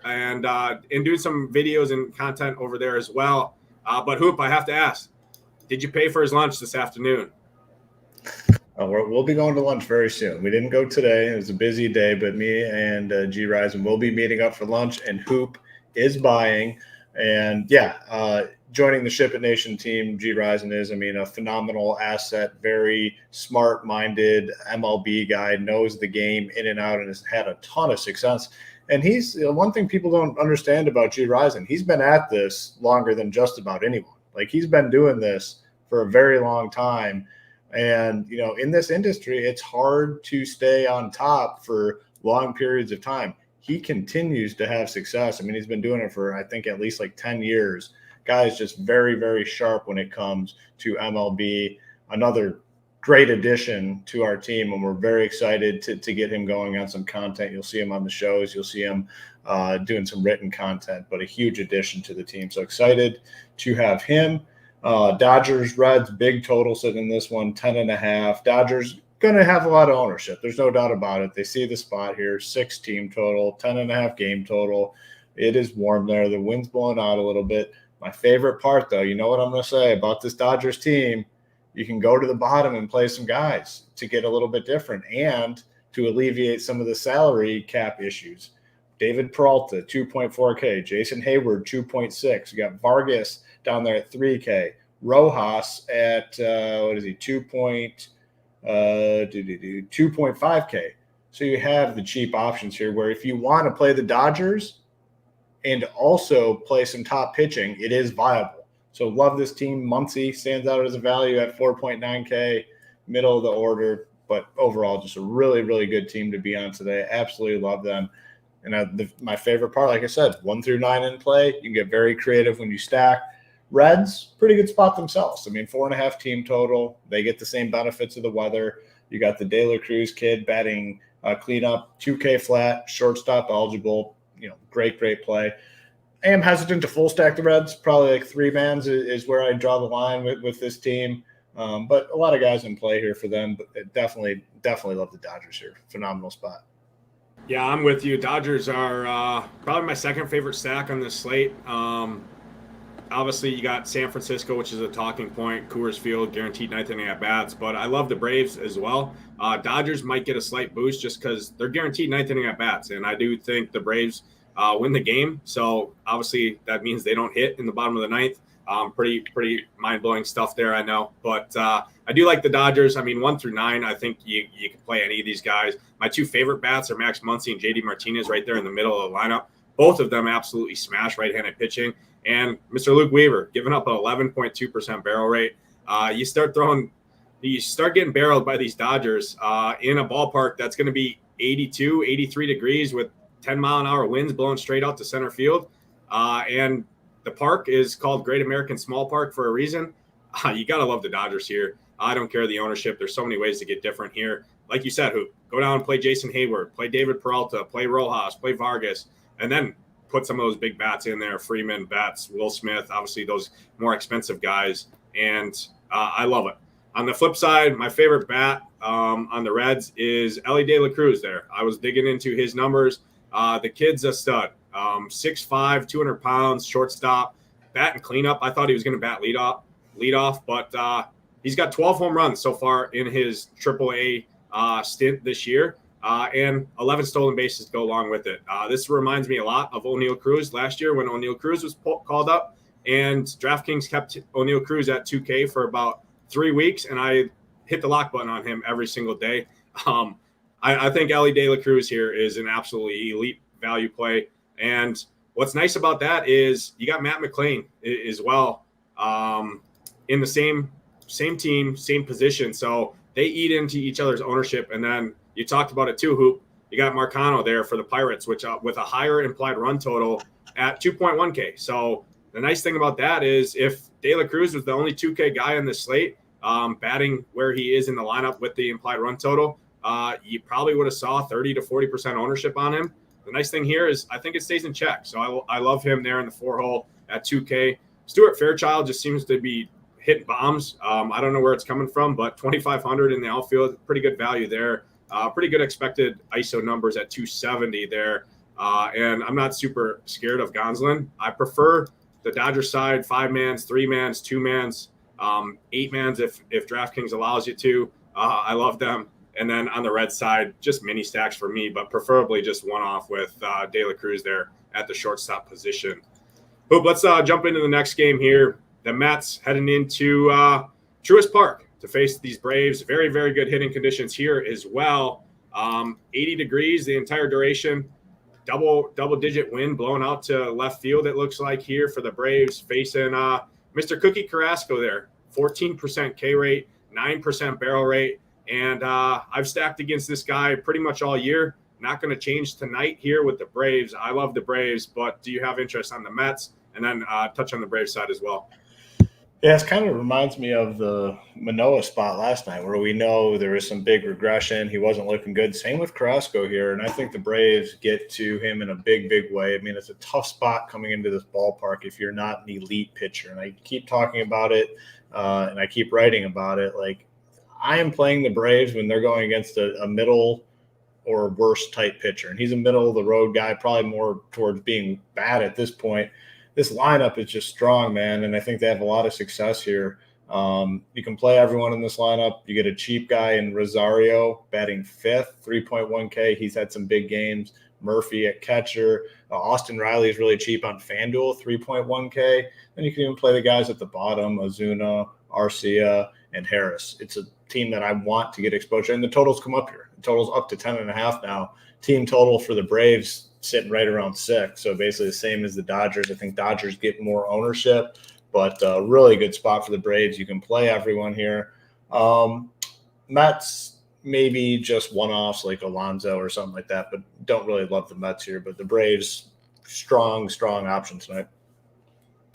and doing some videos and content over there as well. But Hoop, I have to ask, did you pay for his lunch this afternoon? We'll be going to lunch very soon. We didn't go today. It was a busy day, but me and G Rising will be meeting up for lunch, and Hoop is buying. And joining the SHIPIT Nation team, G Rising is, a phenomenal asset, very smart-minded MLB guy, knows the game in and out, and has had a ton of success. And he's one thing people don't understand about G Rising. He's been at this longer than just about anyone. Like, he's been doing this for a very long time. And, in this industry, it's hard to stay on top for long periods of time. He continues to have success. He's been doing it for, I think, at least like 10 years. Guy's just very, very sharp when it comes to MLB. Another great addition to our team, and we're very excited to get him going on some content. You'll see him on the shows. You'll see him doing some written content, but a huge addition to the team. So excited to have him. Dodgers, Reds, big total sitting in this one, 10.5. Dodgers going to have a lot of ownership. There's no doubt about it. They see the spot here, 6 team total, 10.5 game total. It is warm there. The wind's blowing out a little bit. My favorite part, though, you know what I'm going to say about this Dodgers team? You can go to the bottom and play some guys to get a little bit different and to alleviate some of the salary cap issues. David Peralta, 2.4K. Jason Hayward, 2.6. We got Vargas down there at 3K. Rojas at, 2.5K. So you have the cheap options here where if you want to play the Dodgers and also play some top pitching, it is viable. So love this team. Muncy stands out as a value at 4.9K, middle of the order, but overall just a really, really good team to be on today. Absolutely love them. And my favorite part, like I said, 1 through 9 in play. You can get very creative when you stack. Reds, pretty good spot themselves. I mean, 4.5 team total. They get the same benefits of the weather. You got the De La Cruz kid batting cleanup, 2K flat, shortstop eligible. Great play. I am hesitant to full stack the Reds. Probably like 3-mans is where I draw the line with this team. But a lot of guys in play here for them. But definitely love the Dodgers here. Phenomenal spot. Yeah, I'm with you. Dodgers are probably my second favorite stack on this slate. Obviously, you got San Francisco, which is a talking point. Coors Field, guaranteed ninth inning at bats. But I love the Braves as well. Dodgers might get a slight boost just because they're guaranteed ninth inning at bats. And I do think the Braves win the game. So obviously, that means they don't hit in the bottom of the ninth. Pretty mind-blowing stuff there, I know. But I do like the Dodgers. I mean, 1 through 9, I think you can play any of these guys. My two favorite bats are Max Muncy and JD Martinez right there in the middle of the lineup. Both of them absolutely smash right-handed pitching. And Mr. Luke Weaver giving up an 11.2% barrel rate. You start getting barreled by these Dodgers in a ballpark that's going to be 82, 83 degrees with 10-mile-an-hour winds blowing straight out to center field. And the park is called Great American Small Park for a reason. You got to love the Dodgers here. I don't care the ownership. There's so many ways to get different here. Like you said, go down and play Jason Hayward, play David Peralta, play Rojas, play Vargas, and then put some of those big bats in there. Freeman, Betts, Will Smith, obviously those more expensive guys. And I love it. On the flip side, my favorite bat on the Reds is Elly De La Cruz there. I was digging into his numbers. The kid's a stud. 6'5", 200 pounds, shortstop, bat and cleanup. I thought he was going to bat lead off, but he's got 12 home runs so far in his AAA stint this year. And 11 stolen bases go along with it. This reminds me a lot of O'Neal Cruz last year when O'Neal Cruz was called up, and DraftKings kept O'Neal Cruz at 2K for about 3 weeks, and I hit the lock button on him every single day. I think Elly De La Cruz here is an absolutely elite value play. And what's nice about that is you got Matt McClain as well in the same team, same position. So they eat into each other's ownership, and then you talked about it too, Hoop. You got Marcano there for the Pirates, which with a higher implied run total at 2.1K. So the nice thing about that is if De La Cruz was the only 2K guy on the slate, batting where he is in the lineup with the implied run total, you probably would have saw 30 to 40% ownership on him. The nice thing here is I think it stays in check. So I love him there in the 4-hole at 2K. Stuart Fairchild just seems to be hitting bombs. I don't know where it's coming from, but 2,500 in the outfield, pretty good value there. Pretty good expected ISO numbers at 270 there. And I'm not super scared of Gonsolin. I prefer the Dodgers side, 5-mans, 3-mans, 2-mans, 8-mans if DraftKings allows you to. I love them. And then on the Red side, just mini stacks for me, but preferably just one-off with De La Cruz there at the shortstop position. Hoop, let's jump into the next game here. The Mets heading into Truist Park to face these Braves. Very, very good hitting conditions here as well. 80 degrees the entire duration. Double-digit wind blowing out to left field, it looks like here for the Braves, facing Mr. Cookie Carrasco there. 14% K rate, 9% barrel rate. And I've stacked against this guy pretty much all year. Not going to change tonight here with the Braves. I love the Braves, but do you have interest on the Mets? And then touch on the Braves side as well. Yeah, it kind of reminds me of the Manoah spot last night where we know there was some big regression. He wasn't looking good. Same with Carrasco here, and I think the Braves get to him in a big, big way. I mean, it's a tough spot coming into this ballpark if you're not an elite pitcher, and I keep talking about it and I keep writing about it. Like, I am playing the Braves when they're going against a middle or worse type pitcher, and he's a middle-of-the-road guy, probably more towards being bad at this point. This lineup is just strong, man, and I think they have a lot of success here. You can play everyone in this lineup. You get a cheap guy in Rosario batting 5th, 3.1K. He's had some big games. Murphy at catcher. Austin Riley is really cheap on FanDuel, 3.1K. And you can even play the guys at the bottom, Ozuna, Arcia, and Harris. It's a team that I want to get exposure. And the totals come up here. The total's up to 10.5 now. Team total for the Braves sitting right around 6. So basically the same as the Dodgers. I think Dodgers get more ownership, but a really good spot for the Braves. You can play everyone here. Mets, maybe just one-offs like Alonso or something like that, but don't really love the Mets here. But the Braves, strong option tonight.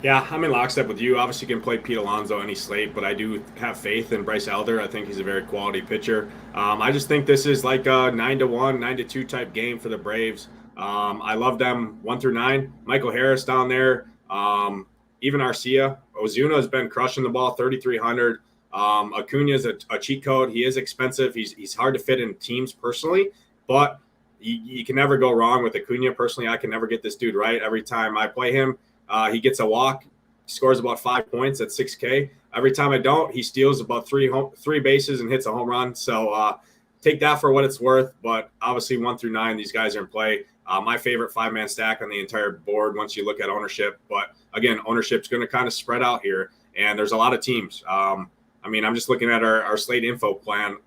Yeah, I'm in lockstep with you. Obviously, you can play Pete Alonso any slate, but I do have faith in Bryce Elder. I think he's a very quality pitcher. I just think this is like a 9-1, 9-2 type game for the Braves. I love them 1 through 9. Michael Harris down there, even Arcia. Ozuna has been crushing the ball, 3,300. Acuna is a cheat code. He is expensive. He's hard to fit in teams personally, but you can never go wrong with Acuna. Personally, I can never get this dude right. Every time I play him, he gets a walk, scores about 5 points at 6K. Every time I don't, he steals about three bases and hits a home run. So take that for what it's worth. But obviously 1 through 9, these guys are in play. My favorite 5-man stack on the entire board once you look at ownership. But again, ownership's going to kind of spread out here, and there's a lot of teams. I'm just looking at our slate info plan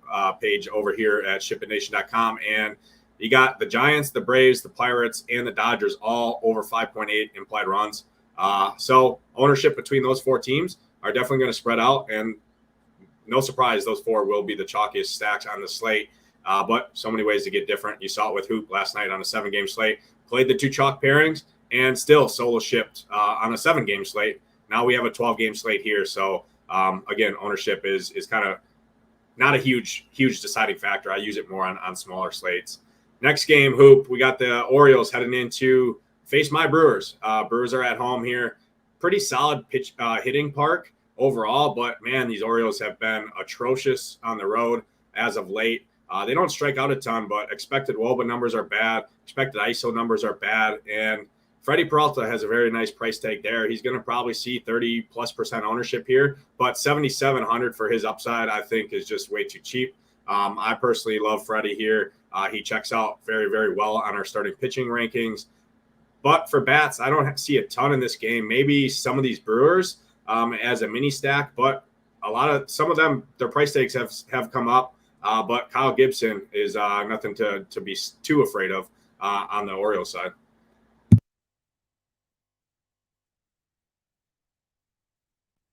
page over here at SHIPITNation.com, and you got the Giants, the Braves, the Pirates, and the Dodgers all over 5.8 implied runs. So ownership between those 4 teams are definitely going to spread out, and no surprise, those 4 will be the chalkiest stacks on the slate. But so many ways to get different. You saw it with Hoop last night on a 7-game slate. Played the 2 chalk pairings and still solo shipped on a 7-game slate. Now we have a 12-game slate here. So again, ownership is kind of not a huge deciding factor. I use it more on smaller slates. Next game, Hoop, we got the Orioles heading into face my Brewers. Brewers are at home here. Pretty solid pitch hitting park overall, but man, these Orioles have been atrocious on the road as of late. They don't strike out a ton, but expected WOBA numbers are bad. Expected ISO numbers are bad. And Freddie Peralta has a very nice price tag there. He's going to probably see 30+% ownership here, but 7,700 for his upside, I think, is just way too cheap. I personally love Freddie here. He checks out very, very well on our starting pitching rankings. But for bats, I don't see a ton in this game. Maybe some of these Brewers as a mini stack, but some of them, their price tags have come up. But Kyle Gibson is nothing to be too afraid of on the Orioles side.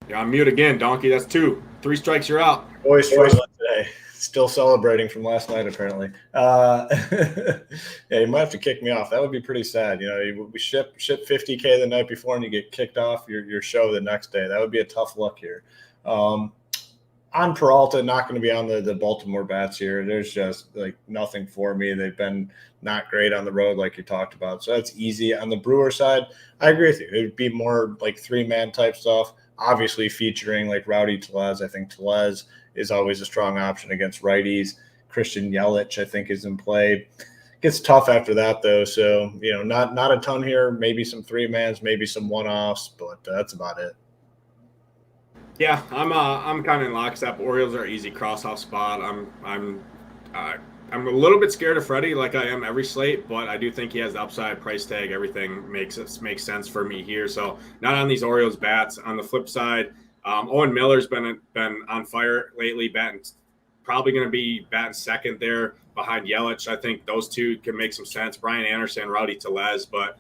You're on mute again, Donkey. That's 2. 3 strikes, you're out. Boys today. Still celebrating from last night, apparently. Yeah, you might have to kick me off. That would be pretty sad. You know, we ship 50K the night before, and you get kicked off your show the next day. That would be a tough look here. On Peralta, not going to be on the Baltimore bats here. There's just like nothing for me. They've been not great on the road, like you talked about. So that's easy. On the Brewer side, I agree with you. It would be more like 3-man type stuff, obviously featuring like Rowdy Tellez. I think Tellez is always a strong option against righties. Christian Yelich, I think, is in play. Gets tough after that, though. So, not a ton here. Maybe some 3-mans, maybe some one-offs, but that's about it. Yeah, I'm kind of in lockstep. Orioles are easy cross-off spot. I'm a little bit scared of Freddie, like I am every slate, but I do think he has the upside, price tag, everything makes sense for me here. So not on these Orioles bats. On the flip side, Owen Miller's been on fire lately, probably going to be batting second there behind Yelich. I think those 2 can make some sense. Brian Anderson, Rowdy Tellez, but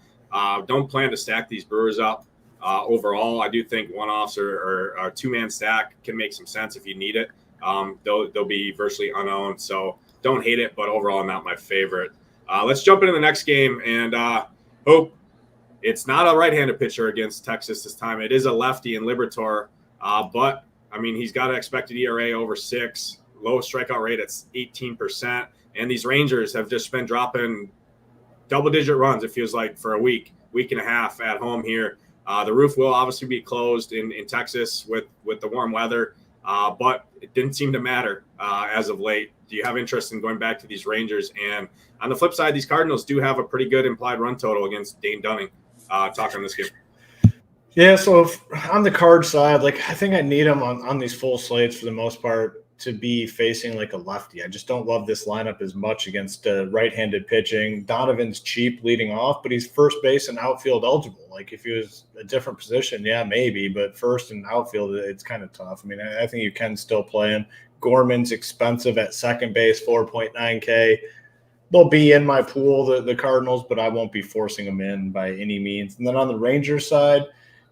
don't plan to stack these Brewers up. Overall, I do think one-offs or a 2-man stack can make some sense if you need it. They'll be virtually unowned, so don't hate it, but overall not my favorite. Let's jump into the next game, and Hope, it's not a right-handed pitcher against Texas this time. It is a lefty in Liberatore, but, he's got an expected ERA over 6, low strikeout rate at 18%, and these Rangers have just been dropping double-digit runs, it feels like, for a week and a half at home here. The roof will obviously be closed in Texas with the warm weather, but it didn't seem to matter as of late. Do you have interest in going back to these Rangers? And on the flip side, these Cardinals do have a pretty good implied run total against Dane Dunning. Talk on this game. Yeah, so on the card side, I think I need them on these full slates for the most part. to be facing like a lefty. I just don't love this lineup as much against right-handed pitching. Donovan's cheap leading off, but he's first base and outfield eligible. Like if he was a different position, yeah, maybe, but first and outfield, it's kind of tough. I mean, I think you can still play him. Gorman's expensive at second base, 4.9K. They'll be in my pool, the Cardinals, but I won't be forcing them in by any means. And then on the Rangers side,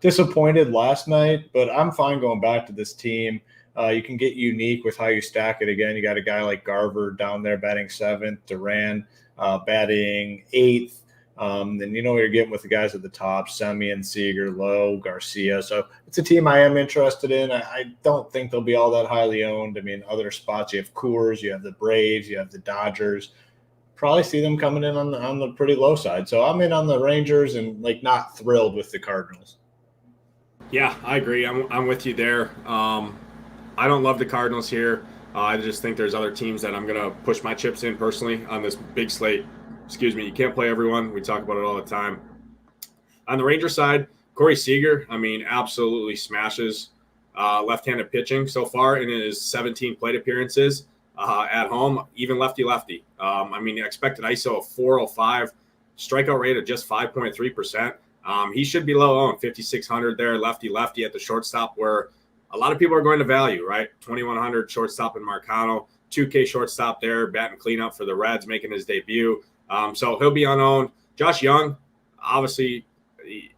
disappointed last night, but I'm fine going back to this team. You can get unique with how you stack it. Again, you got a guy like Garver down there batting 7th, Duran batting 8th. Then you know what you're getting with the guys at the top, Semien, Seager, Lowe, Garcia. So it's a team I am interested in. I don't think they'll be all that highly owned. I mean, other spots, you have Coors, you have the Braves, you have the Dodgers. Probably see them coming in on the pretty low side. So I'm in on the Rangers and like not thrilled with the Cardinals. Yeah, I agree. I'm with you there. I don't love the Cardinals here. I just think there's other teams that I'm going to push my chips in personally on this big slate. Excuse me, you can't play everyone. We talk about it all the time. On the Ranger side, Corey Seager, I mean, absolutely smashes left-handed pitching so far in his 17 plate appearances at home, even lefty-lefty. I mean, the expected ISO of 405, strikeout rate of just 5.3%. He should be low owned, 5,600 there, lefty-lefty at the shortstop where a lot of people are going to value, right? 2,100 shortstop in Marcano, 2K shortstop there, batting cleanup for the Reds, making his debut. So he'll be unowned. Josh Young, obviously,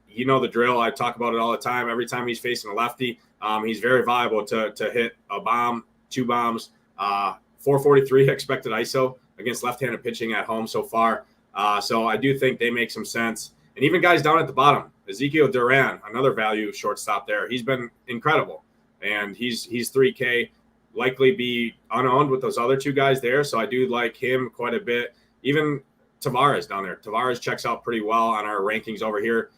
you know the drill. I talk about it all the time. Every time he's facing a lefty, he's very viable to hit a bomb, 2 bombs, 443 expected ISO against left-handed pitching at home so far. So I do think they make some sense. And even guys down at the bottom, Ezekiel Duran, another value shortstop there. He's been incredible. And he's 3K, likely be unowned with those other 2 guys there. So I do like him quite a bit. Even Tavares down there. Tavares checks out pretty well on our rankings over here.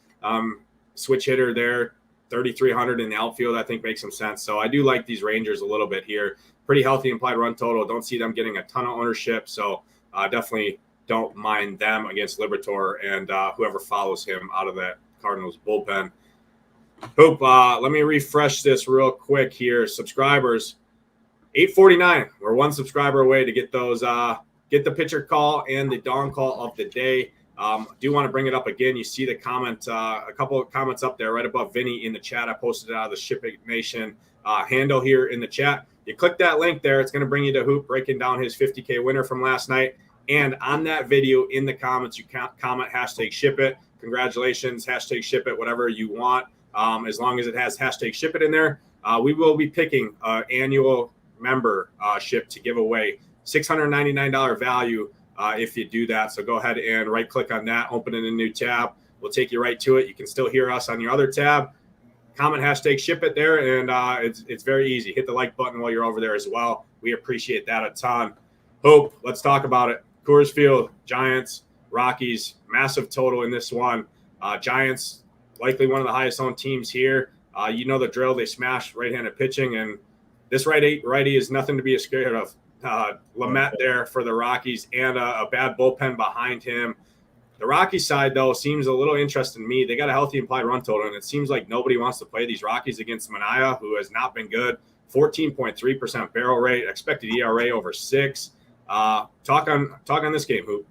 Switch hitter there, 3,300 in the outfield, I think makes some sense. So I do like these Rangers a little bit here. Pretty healthy implied run total. Don't see them getting a ton of ownership. So definitely don't mind them against Liberatore and whoever follows him out of that Cardinals bullpen. Hoop, let me refresh this real quick here. Subscribers, 849. We're 1 subscriber away to get those, get the pitcher call and the dawn call of the day. Do want to bring it up again. You see the comment, a couple of comments up there right above Vinny in the chat. I posted it out of the SHIPIT Nation handle here in the chat. You click that link there. It's going to bring you to Hoop breaking down his 50K winner from last night. And on that video in the comments, you comment hashtag SHIPIT. Congratulations, hashtag SHIPIT, whatever you want. As long as it has hashtag SHIPIT in there, we will be picking an annual membership to give away. $699 value if you do that. So go ahead and right click on that, open in a new tab. We'll take you right to it. You can still hear us on your other tab. Comment hashtag SHIPIT there, and it's very easy. Hit the like button while you're over there as well. We appreciate that a ton. Hope, let's talk about it. Coors Field, Giants, Rockies, massive total in this one. Giants, likely one of the highest owned teams here. You know the drill. They smash right-handed pitching, and this righty is nothing to be scared of. Lamet there for the Rockies and a bad bullpen behind him. The Rockies side, though, seems a little interesting to me. They got a healthy implied run total, and it seems like nobody wants to play these Rockies against Manaea, who has not been good. 14.3% barrel rate, expected ERA over 6. Talk on this game, Hoop.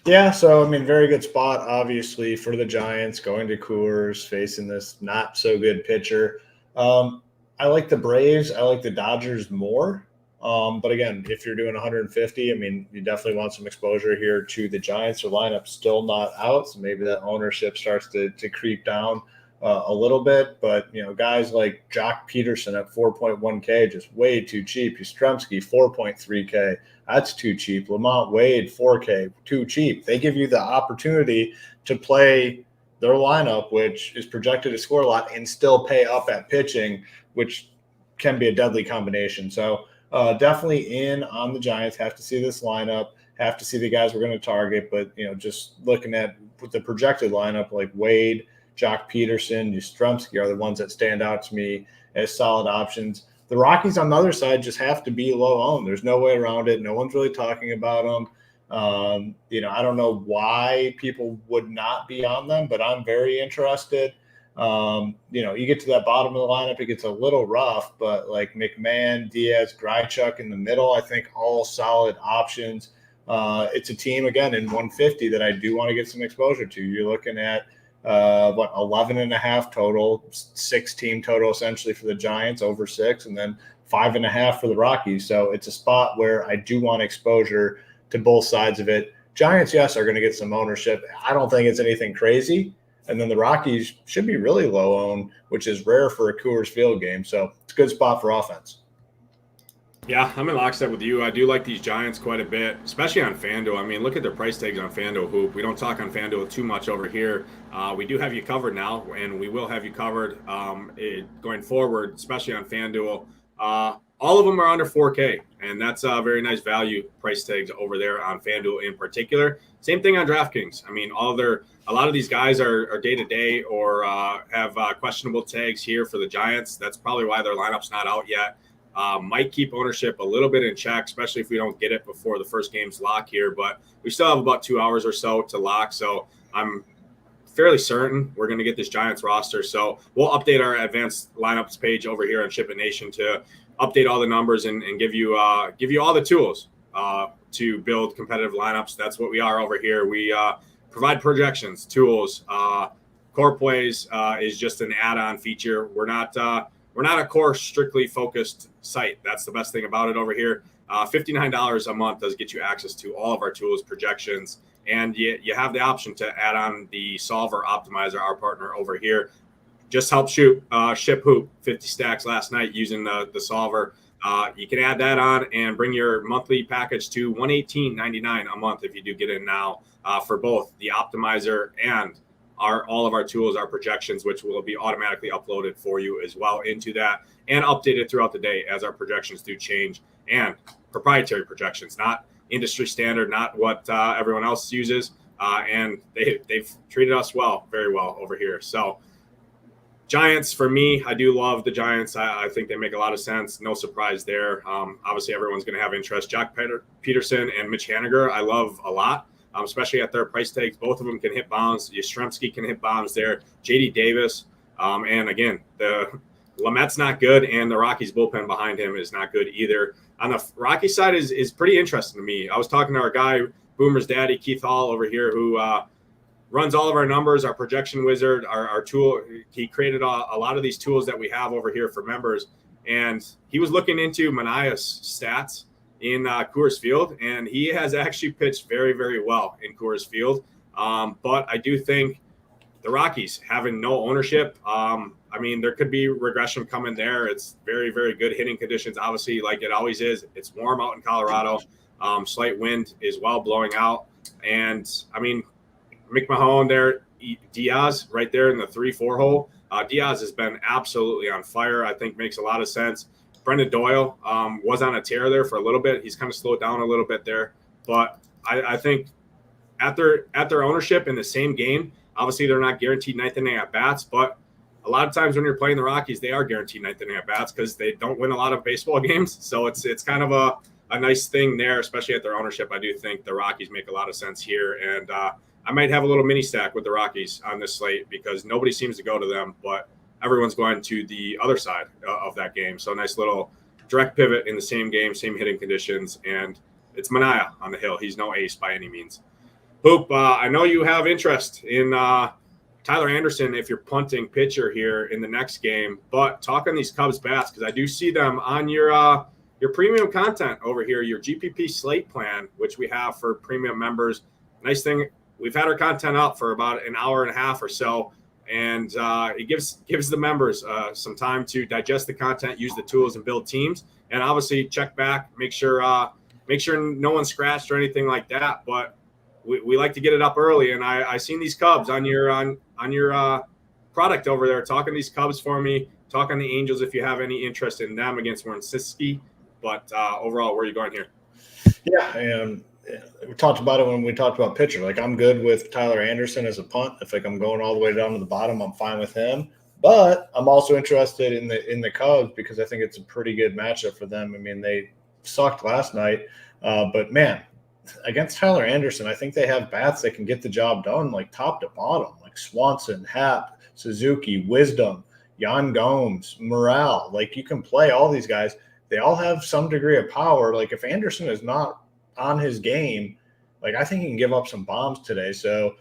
Yeah, so I mean, very good spot, obviously, for the Giants going to Coors, facing this not so good pitcher. I like the Braves. I like the Dodgers more. But again, if you're doing 150, I mean, you definitely want some exposure here to the Giants. Their lineup's still not out, so maybe that ownership starts to creep down a little bit. But, you know, guys like Jock Peterson at 4.1K, just way too cheap. Yastrzemski, 4.3K. That's too cheap. Lamont Wade, 4K, too cheap. They give you the opportunity to play their lineup, which is projected to score a lot, and still pay up at pitching, which can be a deadly combination. So definitely in on the Giants. Have to see this lineup. Have to see the guys we're going to target. But, you know, just looking at the projected lineup, like Wade, Jock Peterson, Yastrzemski are the ones that stand out to me as solid options. The Rockies on the other side just have to be low owned. There's no way around it. No one's really talking about them. You know, I don't know why people would not be on them, but I'm very interested. You get to that bottom of the lineup, it gets a little rough, but like McMahon, Diaz, Grychuk in the middle, I think all solid options. It's a team, again, in 150 that I do want to get some exposure to. You're looking at 11.5 total, 6-team total essentially for the Giants, over 6, and then 5.5 for the Rockies. So it's a spot where I do want exposure to both sides of it. Giants, yes, are going to get some ownership. I don't think it's anything crazy. And then the Rockies should be really low owned, which is rare for a Coors Field game. So it's a good spot for offense. Yeah, I'm in lockstep with you. I do like these Giants quite a bit, especially on FanDuel. I mean, look at their price tags on FanDuel, Hoop. We don't talk on FanDuel too much over here. We do have you covered now, and we will have you covered going forward, especially on FanDuel. All of them are under 4K, and that's a very nice value price tags over there on FanDuel in particular. Same thing on DraftKings. I mean, a lot of these guys are day-to-day or have questionable tags here for the Giants. That's probably why their lineup's not out yet. Might keep ownership a little bit in check, especially if we don't get it before the first game's lock here. But we still have about 2 hours or so to lock. So I'm fairly certain we're going to get this Giants roster. So we'll update our advanced lineups page over here on SHIPIT Nation to update all the numbers and give you all the tools to build competitive lineups. That's what we are over here. We provide projections, tools. Core plays is just an add-on feature. We're not a core strictly focused site. That's the best thing about it over here. $59 a month does get you access to all of our tools, projections, and you have the option to add on the solver optimizer, our partner over here. Just help ship hoop 50 stacks last night using the solver. You can add that on and bring your monthly package to $118.99 a month if you do get in now for both the optimizer and all of our tools, our projections, which will be automatically uploaded for you as well into that and updated throughout the day as our projections do change, and proprietary projections, not industry standard, not what everyone else uses. And they've treated us very well over here. So Giants, for me, I do love the Giants. I think they make a lot of sense. No surprise there. Obviously, everyone's going to have interest. Jack Peterson and Mitch Haniger, I love a lot. Especially at their price tags. Both of them can hit bombs. Yastrzemski can hit bombs there. J.D. Davis. And again, the Lamette's not good, and the Rockies bullpen behind him is not good either. On the Rocky side is pretty interesting to me. I was talking to our guy, Boomer's daddy, Keith Hall over here, who runs all of our numbers, our projection wizard, our tool. He created a lot of these tools that we have over here for members. And he was looking into Manaea's stats in Coors Field, and he has actually pitched very, very well in Coors Field. But I do think the Rockies having no ownership, I mean, there could be regression coming there. It's very, very good hitting conditions, obviously, like it always is. It's warm out in Colorado. Slight wind is blowing out. And, I mean, McMahon there, Diaz right there in the 3-4 hole. Diaz has been absolutely on fire. I think makes a lot of sense. Brendan Doyle was on a tear there for a little bit. He's kind of slowed down a little bit there. But I think at their ownership in the same game, obviously they're not guaranteed ninth inning at-bats, but a lot of times when you're playing the Rockies, they are guaranteed ninth inning at-bats because they don't win a lot of baseball games. So it's kind of a nice thing there, especially at their ownership. I do think the Rockies make a lot of sense here. And I might have a little mini stack with the Rockies on this slate because nobody seems to go to them, but everyone's going to the other side of that game. So nice little direct pivot in the same game, same hitting conditions, and it's Manaea on the hill. He's no ace by any means. Hoop, I know you have interest in Tyler Anderson if you're punting pitcher here in the next game, but talk on these Cubs bats because I do see them on your premium content over here, your GPP slate plan, which we have for premium members. Nice thing, we've had our content up for about an hour and a half or so. And it gives the members some time to digest the content, use the tools, and build teams. And obviously, check back, make sure no one's scratched or anything like that. But we like to get it up early. And I seen these Cubs on your product over there. Talking these Cubs for me. Talk on the Angels if you have any interest in them against Warren-Siski. But overall, where are you going here? Yeah, and we talked about it when we talked about pitcher. Like, I'm good with Tyler Anderson as a punt. If I'm going all the way down to the bottom, I'm fine with him. But I'm also interested in the Cubs because I think it's a pretty good matchup for them. I mean, they sucked last night, but man, against Tyler Anderson, I think they have bats that can get the job done, like top to bottom, like Swanson, Happ, Suzuki, Wisdom, Jan Gomes, Morale. Like, you can play all these guys. They all have some degree of power. Like, if Anderson is not on his game, like, I think he can give up some bombs today. So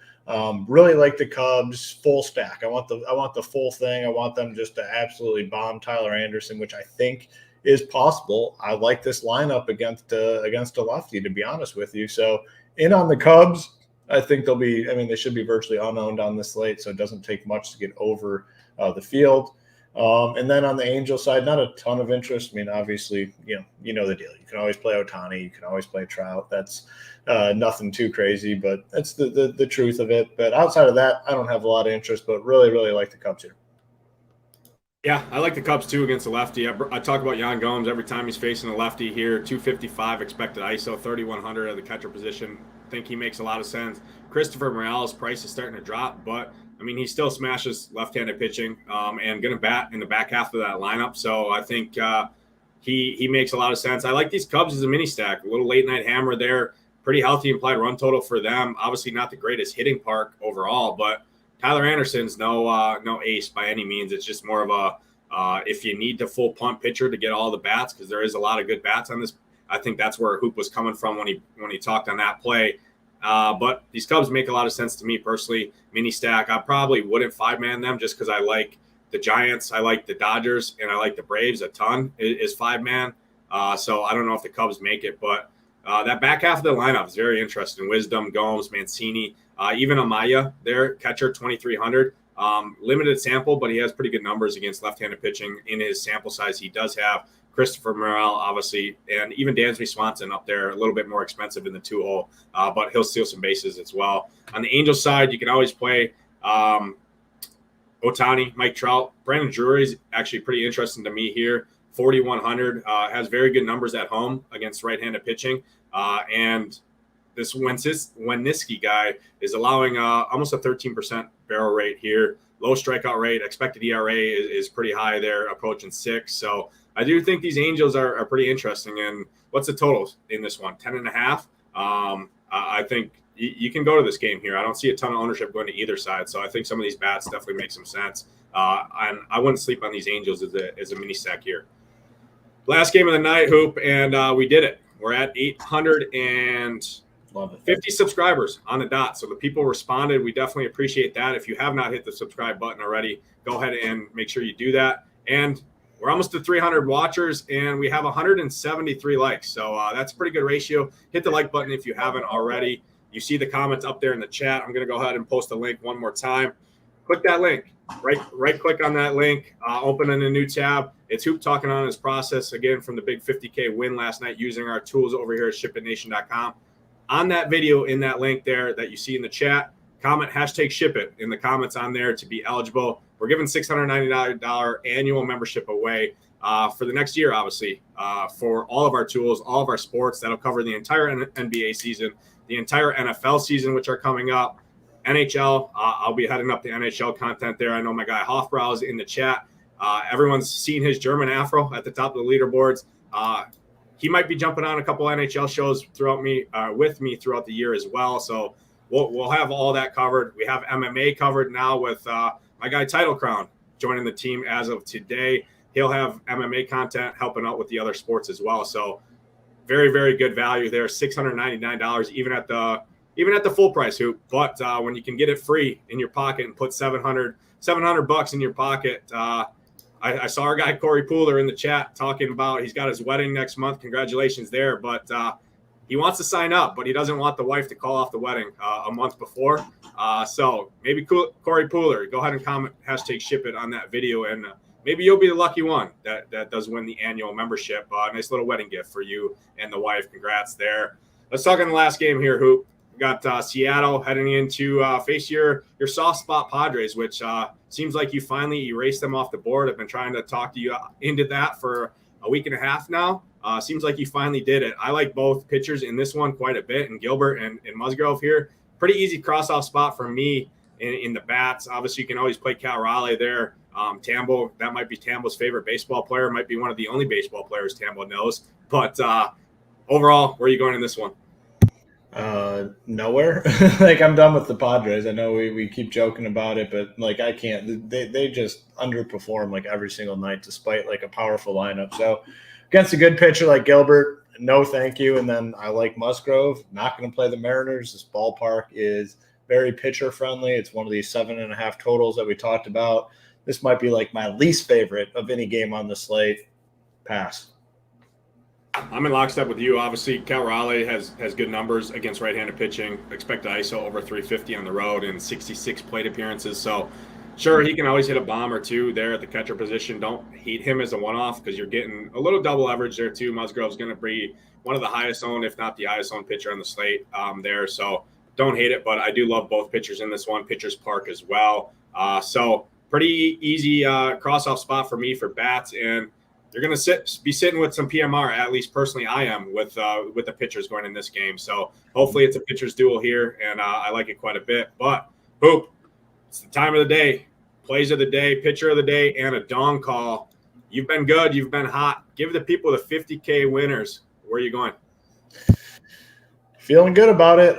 really like the Cubs full stack. I want the full thing. I want them just to absolutely bomb Tyler Anderson, which I think is possible. I like this lineup against a lefty, to be honest with you. So in on the Cubs, I think they should be virtually unowned on this slate, so it doesn't take much to get over the field. And then on the Angel side, not a ton of interest. I mean, obviously, you know the deal. You can always play Ohtani. You can always play Trout. That's nothing too crazy, but that's the truth of it. But outside of that, I don't have a lot of interest, but really, really like the Cubs here. Yeah, I like the Cubs too against the lefty. I talk about Jan Gomes every time he's facing a lefty here. 255 expected ISO, 3,100 at the catcher position. Think he makes a lot of sense. Christopher Morales' price is starting to drop, but I mean, he still smashes left-handed pitching and going to bat in the back half of that lineup. So I think he makes a lot of sense. I like these Cubs as a mini stack, a little late night hammer there. Pretty healthy implied run total for them. Obviously not the greatest hitting park overall, but Tyler Anderson's no ace by any means. It's just more of a if you need to full punt pitcher to get all the bats, because there is a lot of good bats on this. I think that's where Hoop was coming from when he talked on that play. But these Cubs make a lot of sense to me personally. Mini stack, I probably wouldn't 5-man them just because I like the Giants, I like the Dodgers, and I like the Braves a ton is 5-man. So I don't know if the Cubs make it, but that back half of the lineup is very interesting. Wisdom, Gomes, Mancini, even Amaya there, catcher 2,300. Limited sample, but he has pretty good numbers against left-handed pitching in his sample size. He does have Christopher Morale, obviously, and even Dansby Swanson up there, a little bit more expensive in the 2-hole, but he'll steal some bases as well. On the Angels side, you can always play Ohtani, Mike Trout. Brandon Drury is actually pretty interesting to me here. 4,100, has very good numbers at home against right-handed pitching, and this Winiski guy is allowing almost a 13% barrel rate here. Low strikeout rate, expected ERA is pretty high there, approaching 6. So I do think these Angels are pretty interesting. And what's the totals in this one? 10.5. I think you can go to this game here. I don't see a ton of ownership going to either side. So I think some of these bats definitely make some sense. And I wouldn't sleep on these Angels as a mini stack here. Last game of the night, Hoop, and we did it. We're at 850 subscribers on the dot. So the people responded. We definitely appreciate that. If you have not hit the subscribe button already, go ahead and make sure you do that. And we're almost to 300 watchers, and we have 173 likes. So that's a pretty good ratio. Hit the like button if you haven't already. You see the comments up there in the chat. I'm going to go ahead and post a link one more time. Click that link. Right click on that link. Open in a new tab. It's Hoop talking on his process, again, from the big 50K win last night using our tools over here at ShipItNation.com. On that video, in that link there that you see in the chat, comment #ShipIt in the comments on there to be eligible. We're giving $699 annual membership away for the next year, obviously, for all of our tools, all of our sports. That'll cover the entire NBA season, the entire NFL season, which are coming up. NHL, I'll be heading up the NHL content there. I know my guy Hofbrau is in the chat. Everyone's seen his German afro at the top of the leaderboards. He might be jumping on a couple NHL shows with me throughout the year as well. So we'll have all that covered. We have MMA covered now with my guy Title Crown joining the team as of today. He'll have MMA content helping out with the other sports as well. So very, very good value there. $699 even at the full price, Hoop. But when you can get it free in your pocket and put $700 in your pocket, I saw our guy Corey Pooler in the chat talking about he's got his wedding next month. Congratulations there. But he wants to sign up, but he doesn't want the wife to call off the wedding a month before. So maybe Corey Pooler, go ahead and comment #ShipIt on that video, and maybe you'll be the lucky one that does win the annual membership. Nice little wedding gift for you and the wife. Congrats there. Let's talk on the last game here, Hoop. We got Seattle heading into face your soft spot Padres, which seems like you finally erased them off the board. I've been trying to talk to you into that for a week and a half now. Seems like you finally did it. I like both pitchers in this one quite a bit, and Gilbert and Musgrove here. Pretty easy cross-off spot for me in the bats. Obviously, you can always play Cal Raleigh there. Tambo, that might be Tambo's favorite baseball player. Might be one of the only baseball players Tambo knows. But overall, where are you going in this one? Nowhere. Like, I'm done with the Padres. I know we keep joking about it, but like, I can't. They just underperform like every single night, despite like a powerful lineup. So against a good pitcher like Gilbert, no thank you. And then I like Musgrove. Not going to play the Mariners. This ballpark is very pitcher friendly. It's one of these 7.5 totals that we talked about. This might be like my least favorite of any game on the slate. Pass. I'm in lockstep with you. Obviously, Cal Raleigh has good numbers against right-handed pitching. Expect ISO over 350 on the road and 66 plate appearances. So, sure, he can always hit a bomb or two there at the catcher position. Don't hate him as a one-off because you're getting a little double leverage there too. Musgrove's going to be one of the highest owned, if not the highest owned pitcher on the slate there. So don't hate it, but I do love both pitchers in this one. Pitchers Park as well. So pretty easy cross-off spot for me for bats, and you're going to be sitting with some PMR, at least personally I am, with the pitchers going in this game. So hopefully it's a pitcher's duel here, and I like it quite a bit. But, Hoop, it's the time of the day, plays of the day, pitcher of the day, and a dong call. You've been good. You've been hot. Give the people the 50K winners. Where are you going? Feeling good about it.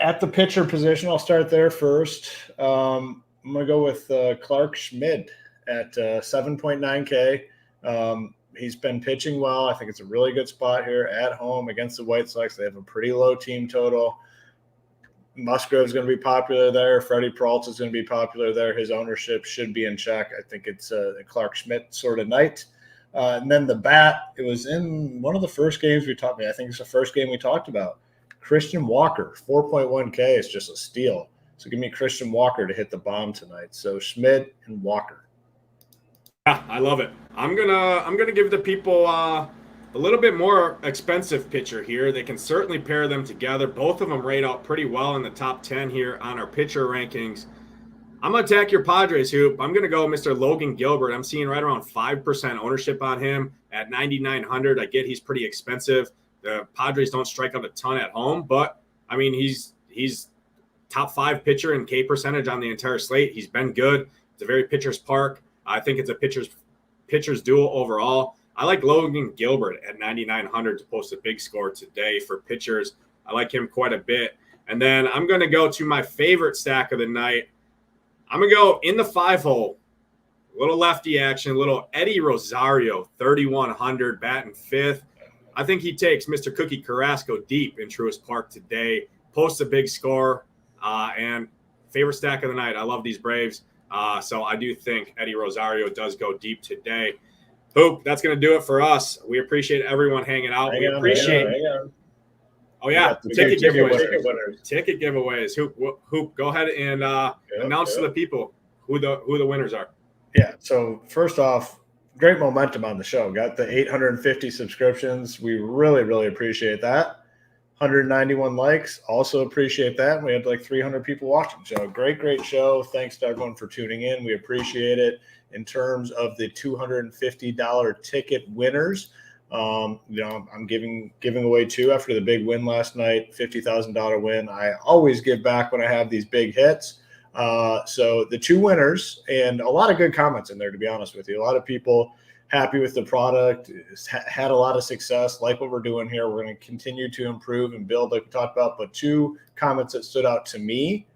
At the pitcher position, I'll start there first. I'm going to go with Clark Schmidt at 7.9K. He's been pitching well. I think it's a really good spot here at home against the White Sox. They have a pretty low team total. Musgrove's going to be popular there. Freddie Peralta is going to be popular there. His ownership should be in check. I think it's a Clark Schmidt sort of night. And then the bat, it was in one of the first games we talked about. I think it's the first game we talked about. Christian Walker, 4.1K is just a steal. So give me Christian Walker to hit the bomb tonight. So Schmidt and Walker. Yeah, I love it. I'm gonna give the people a little bit more expensive pitcher here. They can certainly pair them together. Both of them rate out pretty well in the top 10 here on our pitcher rankings. I'm gonna attack your Padres, Hoop. I'm gonna go Mr. Logan Gilbert. I'm seeing right around 5% ownership on him at 9,900. I get he's pretty expensive. The Padres don't strike out a ton at home, but I mean he's top 5 pitcher in K percentage on the entire slate. He's been good. It's a very pitcher's park. I think it's a pitcher's duel overall. I like Logan Gilbert at 9,900 to post a big score today for pitchers. I like him quite a bit. And then I'm going to go to my favorite stack of the night. I'm going to go in the 5-hole. A little lefty action, a little Eddie Rosario, 3,100, batting 5th. I think he takes Mr. Cookie Carrasco deep in Truist Park today. Posts a big score. And favorite stack of the night. I love these Braves. So I do think Eddie Rosario does go deep today. Hoop, that's going to do it for us. We appreciate everyone hanging out. We appreciate Oh, yeah. Ticket giveaways. Ticket giveaways. Hoop, go ahead and announce to the people who the winners are. Yeah. So first off, great momentum on the show. Got the 850 subscriptions. We really, really appreciate that. 191 likes. Also appreciate that. We had like 300 people watching. So great show. Thanks to everyone for tuning in. We appreciate it. In terms of the $250 ticket winners, I'm giving away 2 after the big win last night, $50,000 win. I always give back when I have these big hits. So the 2 winners, and a lot of good comments in there, to be honest with you. A lot of people happy with the product, had a lot of success, like what we're doing here. We're going to continue to improve and build like we talked about, but 2 comments that stood out to me,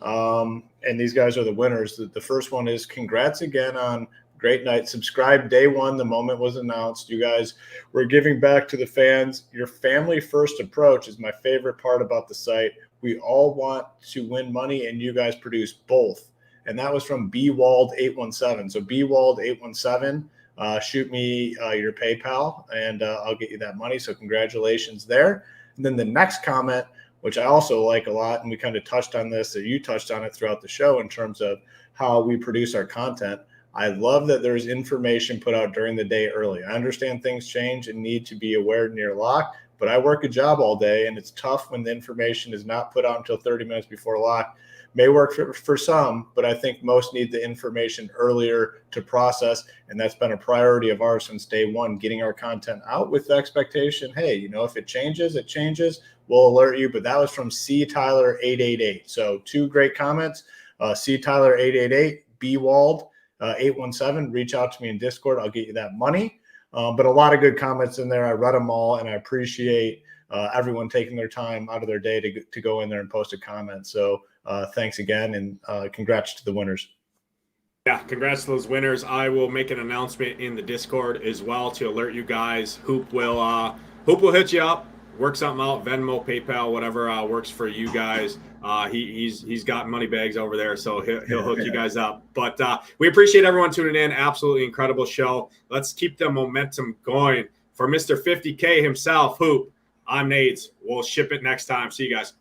and these guys are the winners. The first one is congrats again on great night. Subscribe day 1, the moment was announced. You guys were giving back to the fans. Your family first approach is my favorite part about the site. We all want to win money, and you guys produce both. And that was from bwald817. So bwald817. Shoot me your PayPal, and I'll get you that money. So congratulations there. And then the next comment, which I also like a lot, and we kind of touched on this, or you touched on it throughout the show in terms of how we produce our content. I love that there's information put out during the day early. I understand things change and need to be aware near lock, but I work a job all day, and it's tough when the information is not put out until 30 minutes before lock. May work for some, but I think most need the information earlier to process, and that's been a priority of ours since day 1, getting our content out with the expectation, hey, if it changes, it changes. We'll alert you, but that was from C. Tyler888. So 2 great comments. C. Tyler888, bwald817. Reach out to me in Discord. I'll get you that money. But a lot of good comments in there. I read them all, and I appreciate everyone taking their time out of their day to go in there and post a comment. So thanks again, and congrats to the winners. Yeah, congrats to those winners. I will make an announcement in the Discord as well to alert you guys. Hoop will hit you up, work something out, Venmo, PayPal, whatever works for you guys. He's got money bags over there, so he'll hook you guys up. But we appreciate everyone tuning in. Absolutely incredible show. Let's keep the momentum going. For Mr. 50K himself, Hoop, I'm Nades. We'll ship it next time. See you guys.